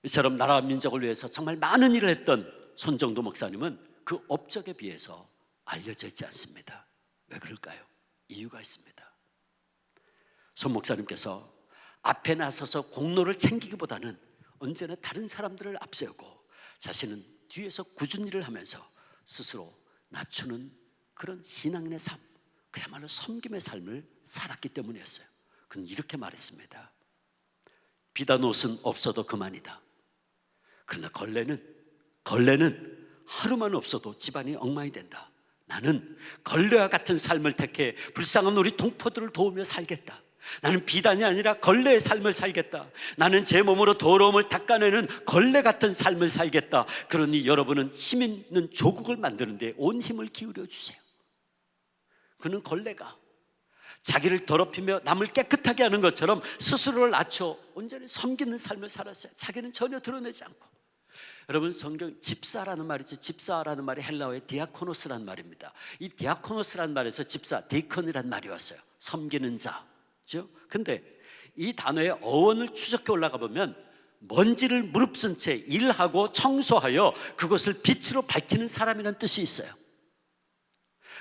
이처럼 나라와 민족을 위해서 정말 많은 일을 했던 손정도 목사님은 그 업적에 비해서 알려져 있지 않습니다. 왜 그럴까요? 이유가 있습니다. 손 목사님께서 앞에 나서서 공로를 챙기기보다는 언제나 다른 사람들을 앞세우고 자신은 뒤에서 꾸준히 일을 하면서 스스로 낮추는 그런 신앙인의 삶, 그야말로 섬김의 삶을 살았기 때문이었어요. 그는 이렇게 말했습니다. 비단 옷은 없어도 그만이다. 그러나 걸레는 하루만 없어도 집안이 엉망이 된다. 나는 걸레와 같은 삶을 택해 불쌍한 우리 동포들을 도우며 살겠다. 나는 비단이 아니라 걸레의 삶을 살겠다. 나는 제 몸으로 더러움을 닦아내는 걸레 같은 삶을 살겠다. 그러니 여러분은 힘 있는 조국을 만드는 데 온 힘을 기울여 주세요. 그는 걸레가 자기를 더럽히며 남을 깨끗하게 하는 것처럼 스스로를 낮춰 온전히 섬기는 삶을 살았어요. 자기는 전혀 드러내지 않고. 여러분, 성경 집사라는 말이죠. 집사라는 말이 헬라어의 디아코노스라는 말입니다. 이 디아코노스라는 말에서 집사, 디컨이라는 말이 왔어요. 섬기는 자. 근데 이 단어의 어원을 추적해 올라가 보면 먼지를 무릅쓴 채 일하고 청소하여 그것을 빛으로 밝히는 사람이라는 뜻이 있어요.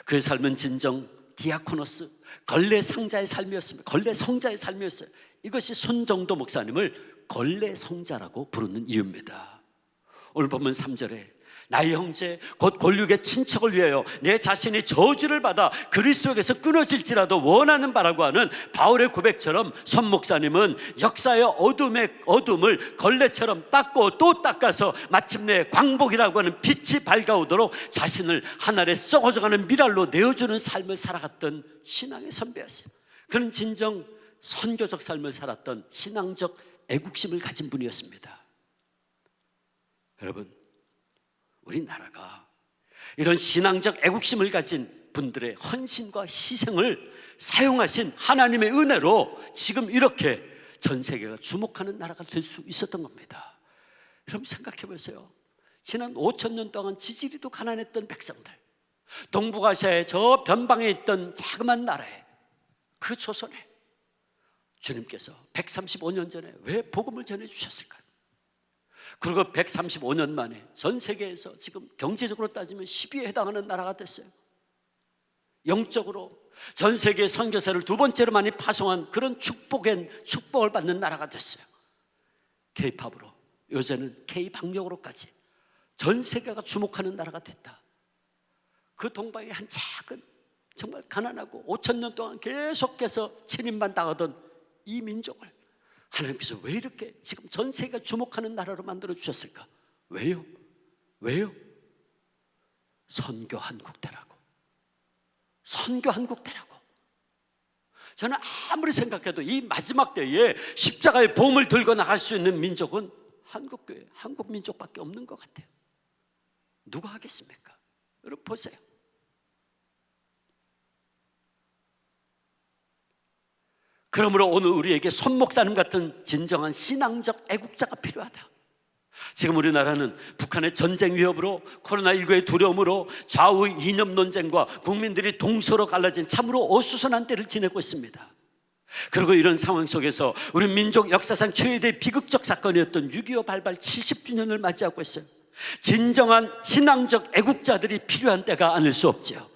그의 삶은 진정 디아코노스, 걸레 상자의 삶이었습니다. 걸레 성자의 삶이었어요. 이것이 손정도 목사님을 걸레 성자라고 부르는 이유입니다. 오늘 보면 3절에 나의 형제 곧 골육의 친척을 위하여 내 자신이 저주를 받아 그리스도에게서 끊어질지라도 원하는 바라고 하는 바울의 고백처럼 손 목사님은 역사의 어둠을 걸레처럼 닦고 또 닦아서 마침내 광복이라고 하는 빛이 밝아오도록 자신을 하늘에 썩어져가는 미랄로 내어주는 삶을 살아갔던 신앙의 선배였어요. 그는 진정 선교적 삶을 살았던 신앙적 애국심을 가진 분이었습니다. 여러분, 우리나라가 이런 신앙적 애국심을 가진 분들의 헌신과 희생을 사용하신 하나님의 은혜로 지금 이렇게 전 세계가 주목하는 나라가 될 수 있었던 겁니다. 여러분 생각해 보세요. 지난 5,000년 동안 지지리도 가난했던 백성들, 동북아시아의 저 변방에 있던 자그마한 나라에, 그 조선에 주님께서 135년 전에 왜 복음을 전해주셨을까요? 그리고 135년 만에 전 세계에서 지금 경제적으로 따지면 10위에 해당하는 나라가 됐어요. 영적으로 전 세계 선교사를 두 번째로 많이 파송한 그런 축복을 받는 나라가 됐어요. K-팝으로, 요새는 K-방역으로까지 전 세계가 주목하는 나라가 됐다. 그 동방의 한 작은 정말 가난하고 5,000년 동안 계속해서 침입만 당하던 이 민족을 하나님께서 왜 이렇게 지금 전 세계가 주목하는 나라로 만들어 주셨을까? 왜요? 왜요? 선교 한국대라고. 선교 한국대라고. 저는 아무리 생각해도 이 마지막 때에 십자가의 보험을 들고 나갈 수 있는 민족은 한국교회, 한국민족밖에 없는 것 같아요. 누가 하겠습니까? 여러분 보세요. 그러므로 오늘 우리에게 손 목사님 같은 진정한 신앙적 애국자가 필요하다. 지금 우리나라는 북한의 전쟁 위협으로, 코로나19의 두려움으로 좌우 이념 논쟁과 국민들이 동서로 갈라진 참으로 어수선한 때를 지내고 있습니다. 그리고 이런 상황 속에서 우리 민족 역사상 최대 비극적 사건이었던 6.25 발발 70주년을 맞이하고 있어요. 진정한 신앙적 애국자들이 필요한 때가 아닐 수 없죠.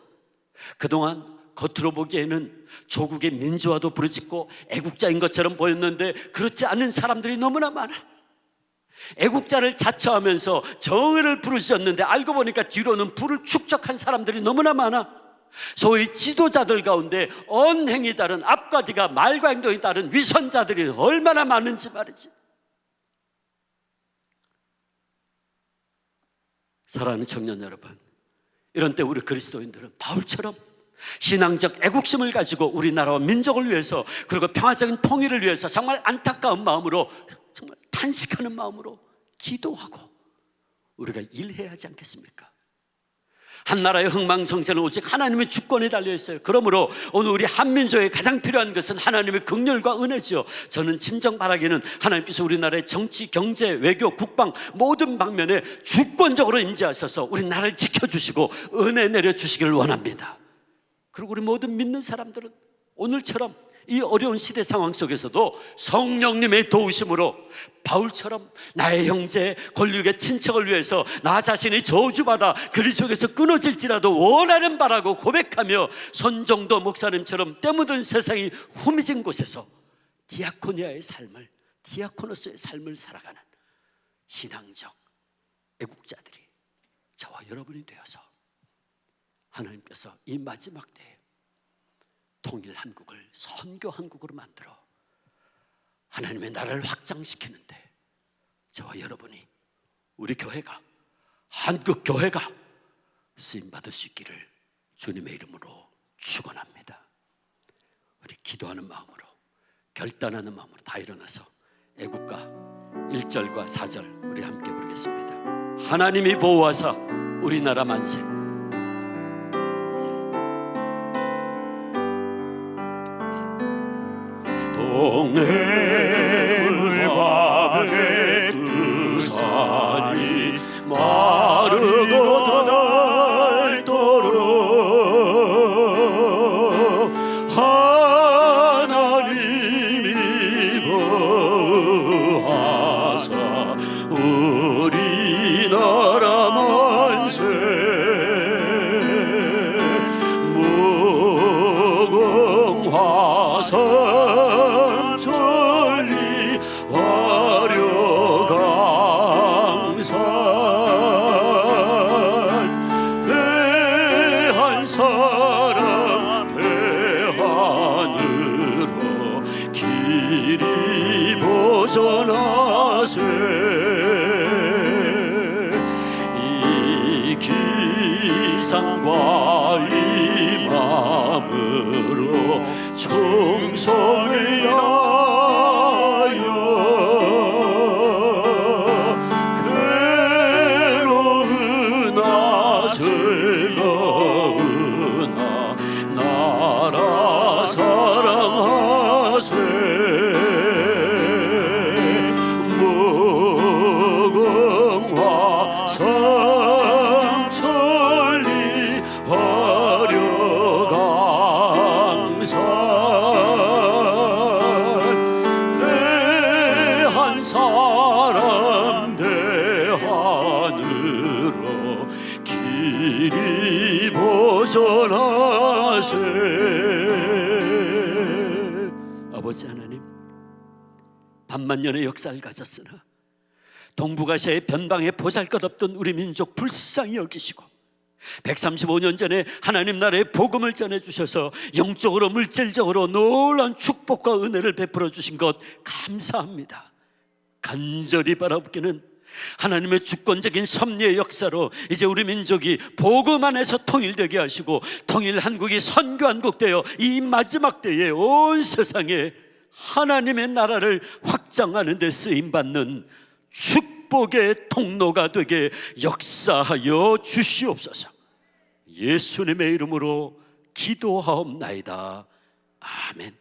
그동안 겉으로 보기에는 조국의 민주화도 부르짖고 애국자인 것처럼 보였는데 그렇지 않은 사람들이 너무나 많아. 애국자를 자처하면서 정의를 부르짖었는데 알고 보니까 뒤로는 불을 축적한 사람들이 너무나 많아. 소위 지도자들 가운데 언행이 다른, 앞과 뒤가 말과 행동이 다른 위선자들이 얼마나 많은지 말이지. 사랑하는 청년 여러분, 이런 때 우리 그리스도인들은 바울처럼 신앙적 애국심을 가지고 우리나라와 민족을 위해서, 그리고 평화적인 통일을 위해서 정말 안타까운 마음으로, 정말 탄식하는 마음으로 기도하고 우리가 일해야 하지 않겠습니까? 한 나라의 흥망성쇠는 오직 하나님의 주권에 달려 있어요. 그러므로 오늘 우리 한민족에 가장 필요한 것은 하나님의 긍휼과 은혜죠. 저는 진정 바라기는 하나님께서 우리나라의 정치, 경제, 외교, 국방 모든 방면에 주권적으로 임재하셔서 우리나라를 지켜주시고 은혜 내려주시기를 원합니다. 그리고 우리 모든 믿는 사람들은 오늘처럼 이 어려운 시대 상황 속에서도 성령님의 도우심으로 바울처럼 나의 형제, 권력의 친척을 위해서 나 자신이 저주받아 그리스도에서 끊어질지라도 원하는 바라고 고백하며 손정도 목사님처럼 때 묻은 세상이 후미진 곳에서 디아코니아의 삶을, 디아코노스의 삶을 살아가는 신앙적 애국자들이 저와 여러분이 되어서 하나님께서 이 마지막 때에 통일 한국을 선교 한국으로 만들어 하나님의 나라를 확장시키는데 저와 여러분이, 우리 교회가, 한국 교회가 쓰임받을 수 있기를 주님의 이름으로 축원합니다. 우리 기도하는 마음으로, 결단하는 마음으로 다 일어나서 애국가 1절과 4절 우리 함께 부르겠습니다. 하나님이 보호하사 우리나라 만세. 동해물박의 두 산이 마르고 닳도록 하나님이 보호하사 우리나라 만세. 무궁화사 이 기상과 이 마음으로 충성을 다하여 괴로우나 즐거우나 나라 사랑하세. 아버지 하나님, 반만년의 역사를 가졌으나 동북아시아의 변방에 보잘것없던 우리 민족 불쌍히 여기시고 135년 전에 하나님 나라의 복음을 전해주셔서 영적으로 물질적으로 놀라운 축복과 은혜를 베풀어 주신 것 감사합니다. 간절히 바라보기는 하나님의 주권적인 섭리의 역사로 이제 우리 민족이 복음 안에서 통일되게 하시고 통일 한국이 선교한국 되어 이 마지막 때에 온 세상에 하나님의 나라를 확장하는 데 쓰임받는 축복의 통로가 되게 역사하여 주시옵소서. 예수님의 이름으로 기도하옵나이다. 아멘.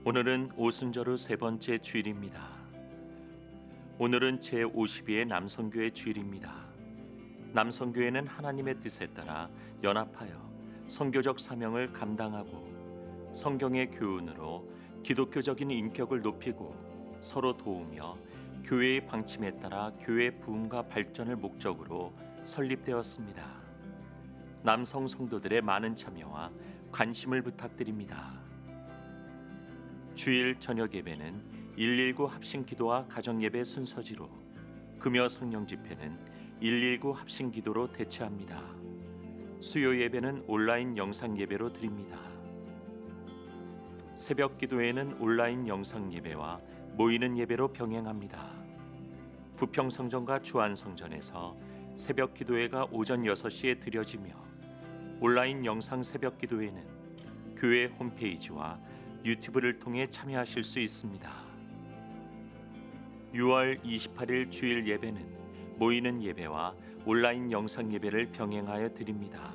오늘은 오순절후 세 번째 주일입니다. 오늘은 제52회 남성교회 주일입니다. 남성교회는 하나님의 뜻에 따라 연합하여 선교적 사명을 감당하고 성경의 교훈으로 기독교적인 인격을 높이고 서로 도우며 교회의 방침에 따라 교회 부흥과 발전을 목적으로 설립되었습니다. 남성 성도들의 많은 참여와 관심을 부탁드립니다. 주일 저녁 예배는 119 합심 기도와 가정 예배 순서지로 금요 성령 집회는 119 합심 기도로 대체합니다. 수요 예배는 온라인 영상 예배로 드립니다. 새벽 기도회는 온라인 영상 예배와 모이는 예배로 병행합니다. 부평성전과 주안성전에서 새벽 기도회가 오전 6시에 드려지며 온라인 영상 새벽 기도회는 교회 홈페이지와 유튜브를 통해 참여하실 수 있습니다. 6월 28일 주일 예배는 모이는 예배와 온라인 영상 예배를 병행하여 드립니다.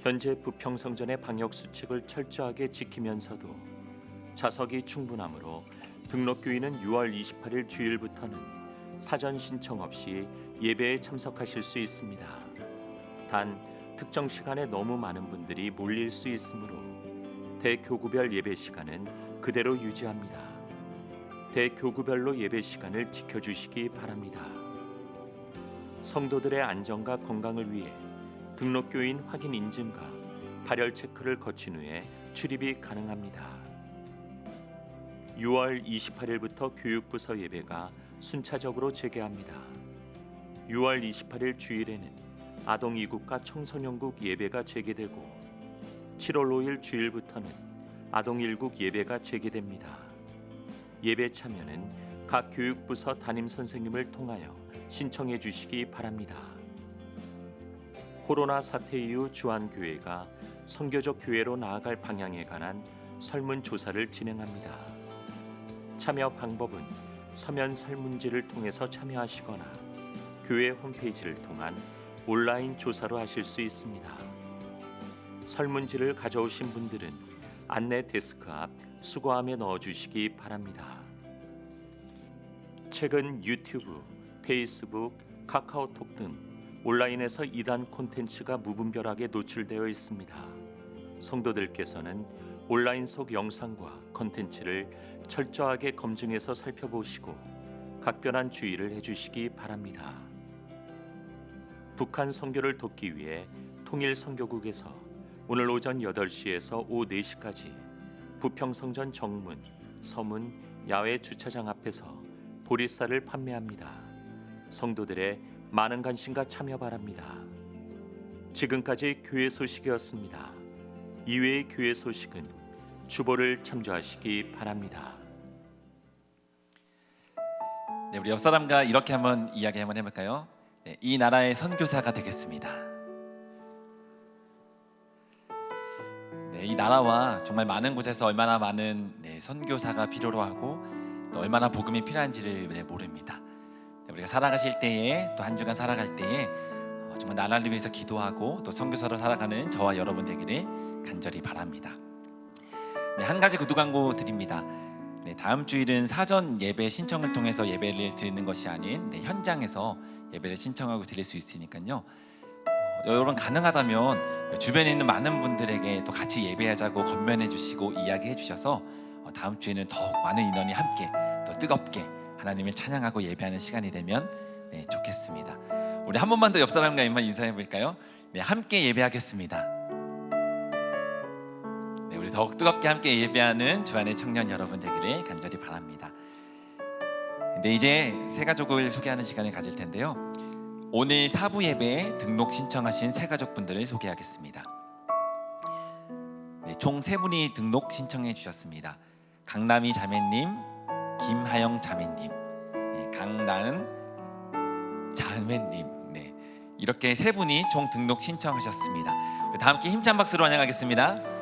현재 부평성전의 방역 수칙을 철저하게 지키면서도 좌석이 충분하므로 등록교인은 6월 28일 주일부터는 사전 신청 없이 예배에 참석하실 수 있습니다. 단 특정 시간에 너무 많은 분들이 몰릴 수 있으므로 대교구별 예배 시간은 그대로 유지합니다. 대교구별로 예배 시간을 지켜주시기 바랍니다. 성도들의 안전과 건강을 위해 등록교인 확인 인증과 발열 체크를 거친 후에 출입이 가능합니다. 6월 28일부터 교육부서 예배가 순차적으로 재개합니다. 6월 28일 주일에는 아동 이국과 청소년국 예배가 재개되고 7월 5일 주일부터는 아동 1국 예배가 재개됩니다. 예배 참여는 각 교육부서 담임 선생님을 통하여 신청해 주시기 바랍니다. 코로나 사태 이후 주안교회가 선교적 교회로 나아갈 방향에 관한 설문조사를 진행합니다. 참여 방법은 서면 설문지를 통해서 참여하시거나 교회 홈페이지를 통한 온라인 조사로 하실 수 있습니다. 설문지를 가져오신 분들은 안내 데스크 앞 수거함에 넣어주시기 바랍니다. 최근 유튜브, 페이스북, 카카오톡 등 온라인에서 이단 콘텐츠가 무분별하게 노출되어 있습니다. 성도들께서는 온라인 속 영상과 콘텐츠를 철저하게 검증해서 살펴보시고 각별한 주의를 해주시기 바랍니다. 북한 선교를 돕기 위해 통일선교국에서 오늘 오전 8시에서 오후 4시까지 부평성전 정문, 서문, 야외 주차장 앞에서 보리쌀을 판매합니다. 성도들의 많은 관심과 참여 바랍니다. 지금까지 교회 소식이었습니다. 이외의 교회 소식은 주보를 참조하시기 바랍니다. 네, 우리 옆 사람과 이렇게 한번 이야기 한번 해볼까요? 네, 이 나라의 선교사가 되겠습니다. 네, 이 나라와 정말 많은 곳에서 얼마나 많은 선교사가 필요로 하고 또 얼마나 복음이 필요한지를 모릅니다. 네, 우리가 살아가실 때에 또 한 주간 살아갈 때에 정말 나라를 위해서 기도하고 또 선교사로 살아가는 저와 여러분 되기를 간절히 바랍니다. 네, 한 가지 구두 광고 드립니다. 네, 다음 주일은 사전 예배 신청을 통해서 예배를 드리는 것이 아닌 현장에서 예배를 신청하고 드릴 수 있으니까요. 여러분 가능하다면 주변에 있는 많은 분들에게 또 같이 예배하자고 권면해 주시고 이야기해 주셔서 다음 주에는 더욱 많은 인원이 함께 또 뜨겁게 하나님을 찬양하고 예배하는 시간이 되면 좋겠습니다. 우리 한 번만 더 옆 사람과 인사해 볼까요? 네, 함께 예배하겠습니다. 더욱 뜨겁게 함께 예배하는 주안의 청년 여러분 되기를 간절히 바랍니다. 네, 이제 새 가족을 소개하는 시간을 가질 텐데요. 오늘 4부 예배에 등록 신청하신 새 가족분들을 소개하겠습니다. 네, 총 3분이 등록 신청해 주셨습니다. 강남희 자매님, 김하영 자매님, 네, 강나은 자매님, 네, 이렇게 3분이 총 등록 신청하셨습니다. 다 함께 힘찬 박수로 환영하겠습니다.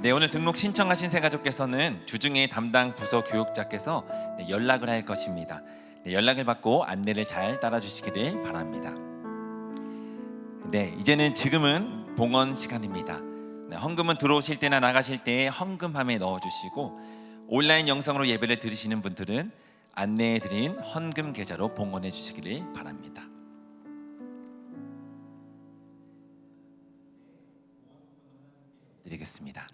네, 오늘 등록 신청하신 새 가족께서는 주중에 담당 부서 교육자께서 연락을 할 것입니다. 네, 연락을 받고 안내를 잘 따라주시기를 바랍니다. 네, 지금은 봉헌 시간입니다. 네, 헌금은 들어오실 때나 나가실 때 헌금함에 넣어주시고 온라인 영상으로 예배를 들으시는 분들은 안내해드린 헌금 계좌로 봉헌해 주시기를 바랍니다. 드리겠습니다.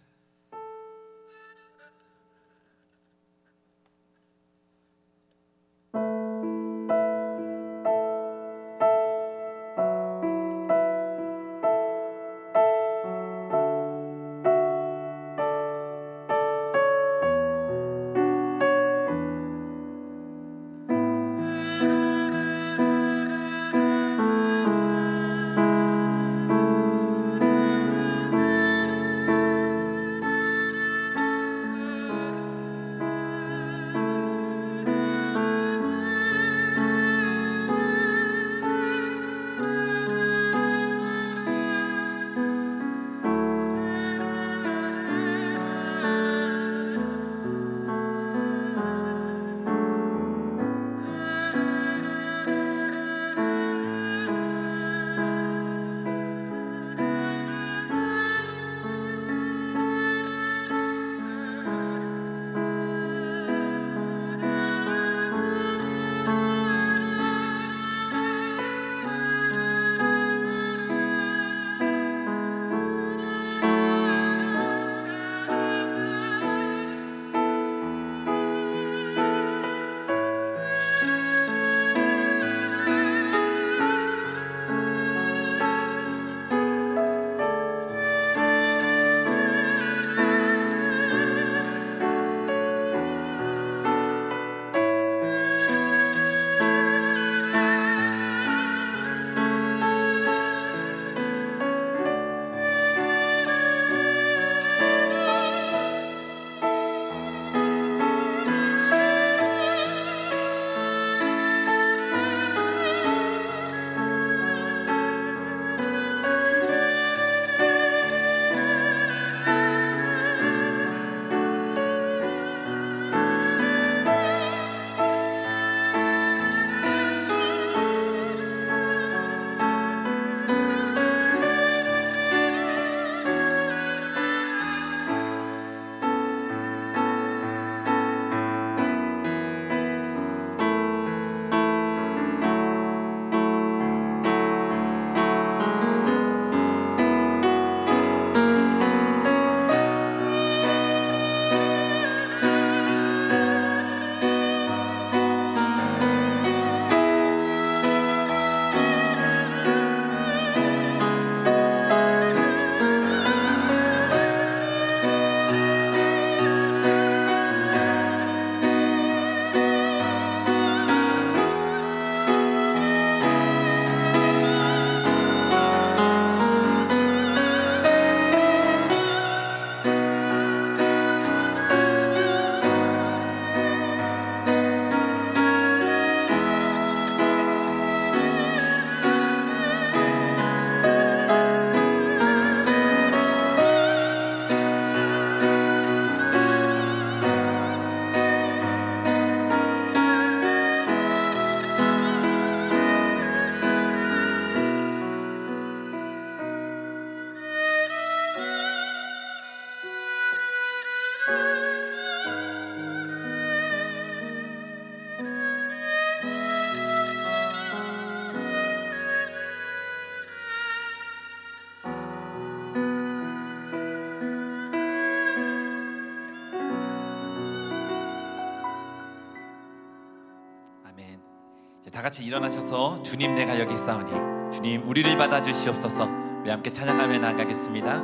다 같이 일어나셔서 주님 내가 여기 있사오니 주님 우리를 받아주시옵소서. 우리 함께 찬양하며 나가겠습니다.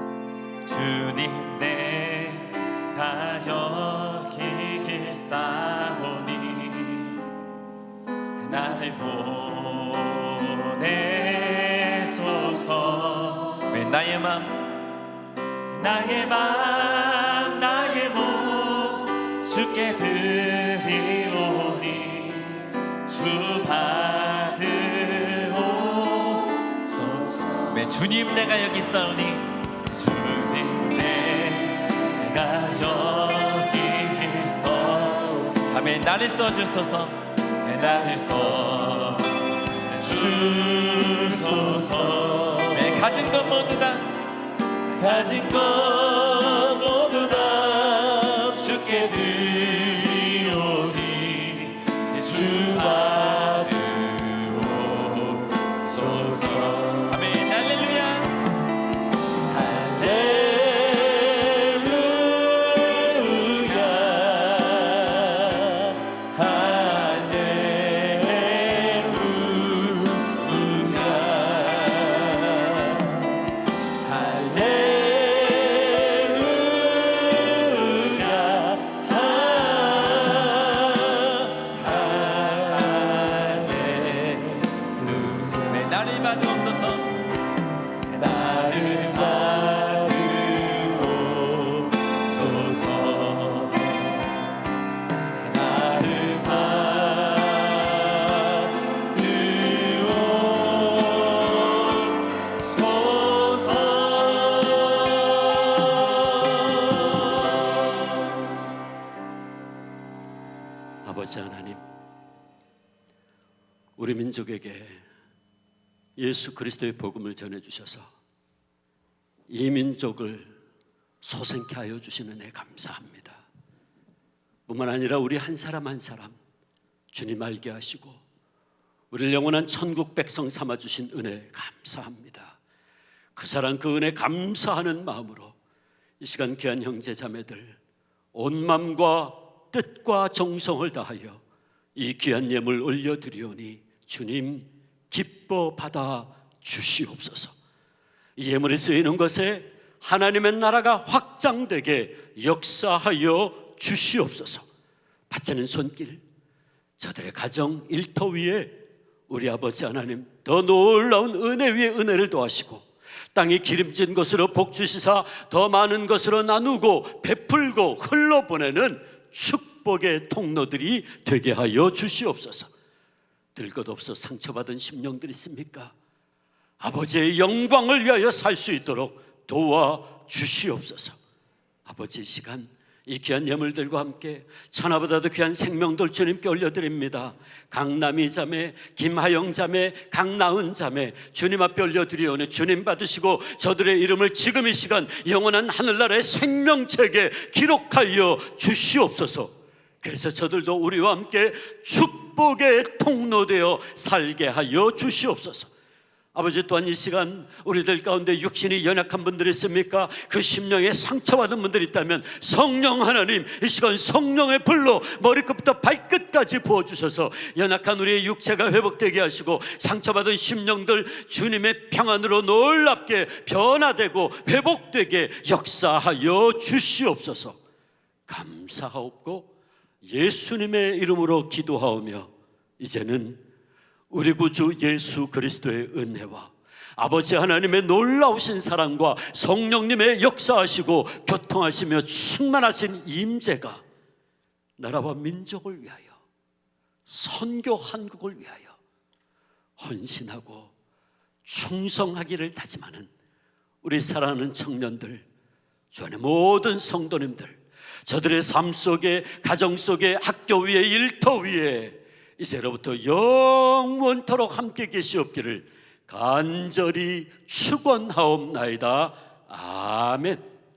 주님 내가 여기 있사오니 나를 보내소서. 왜 나의 맘 나의 몸 주께 드리오니 주 받으옵소서. 왜 주님 내가 여기 있사오니 주님 내가 여기 있어. 아멘. 나를 써주소서. 나를 써주소서. 네, 가진 것 모두 다 주께 드리오니 주 받으옵소서. 아멘. 할렐루야. 나를 받으옵소서. 나를 받으옵소서. 나를 받으옵소서. 아버지 하나님, 우리 민족에게 예수 그리스도의 복음을 전해주셔서 이 민족을 소생케 하여 주시는 애 감사합니다. 뿐만 아니라 우리 한 사람 한 사람 주님 알게 하시고 우리를 영원한 천국 백성 삼아주신 은혜 감사합니다. 그 사랑 그 은혜 감사하는 마음으로 이 시간 귀한 형제 자매들 온 마음과 뜻과 정성을 다하여 이 귀한 예물 올려드리오니 주님 기뻐 받아 주시옵소서. 이 예물이 쓰이는 것에 하나님의 나라가 확장되게 역사하여 주시옵소서. 받치는 손길, 저들의 가정 일터 위에 우리 아버지 하나님 더 놀라운 은혜 위에 은혜를 더하시고 땅이 기름진 것으로 복 주시사 더 많은 것으로 나누고 베풀고 흘러보내는 축복의 통로들이 되게 하여 주시옵소서. 들 것 없어 상처받은 심령들 있습니까? 아버지의 영광을 위하여 살 수 있도록 도와주시옵소서. 아버지 이 시간 이 귀한 예물들과 함께 천하보다도 귀한 생명들 주님께 올려드립니다. 강남이 자매, 김하영 자매, 강나은 자매 주님 앞에 올려드리오니 주님 받으시고 저들의 이름을 지금 이 시간 영원한 하늘나라의 생명책에 기록하여 주시옵소서. 그래서 저들도 우리와 함께 축복의 통로되어 살게 하여 주시옵소서. 아버지 또한 이 시간 우리들 가운데 육신이 연약한 분들이 있습니까? 그 심령에 상처받은 분들이 있다면 성령 하나님 이 시간 성령의 불로 머리끝부터 발끝까지 부어주셔서 연약한 우리의 육체가 회복되게 하시고 상처받은 심령들 주님의 평안으로 놀랍게 변화되고 회복되게 역사하여 주시옵소서. 감사하옵고 예수님의 이름으로 기도하오며 이제는 우리 구주 예수 그리스도의 은혜와 아버지 하나님의 놀라우신 사랑과 성령님의 역사하시고 교통하시며 충만하신 임재가 나라와 민족을 위하여 선교 한국을 위하여 헌신하고 충성하기를 다짐하는 우리 사랑하는 청년들, 주 안의 모든 성도님들, 저들의 삶 속에, 가정 속에, 학교 위에, 일터 위에 이제로부터 영원토록 함께 계시옵기를 간절히 축원하옵나이다. 아멘.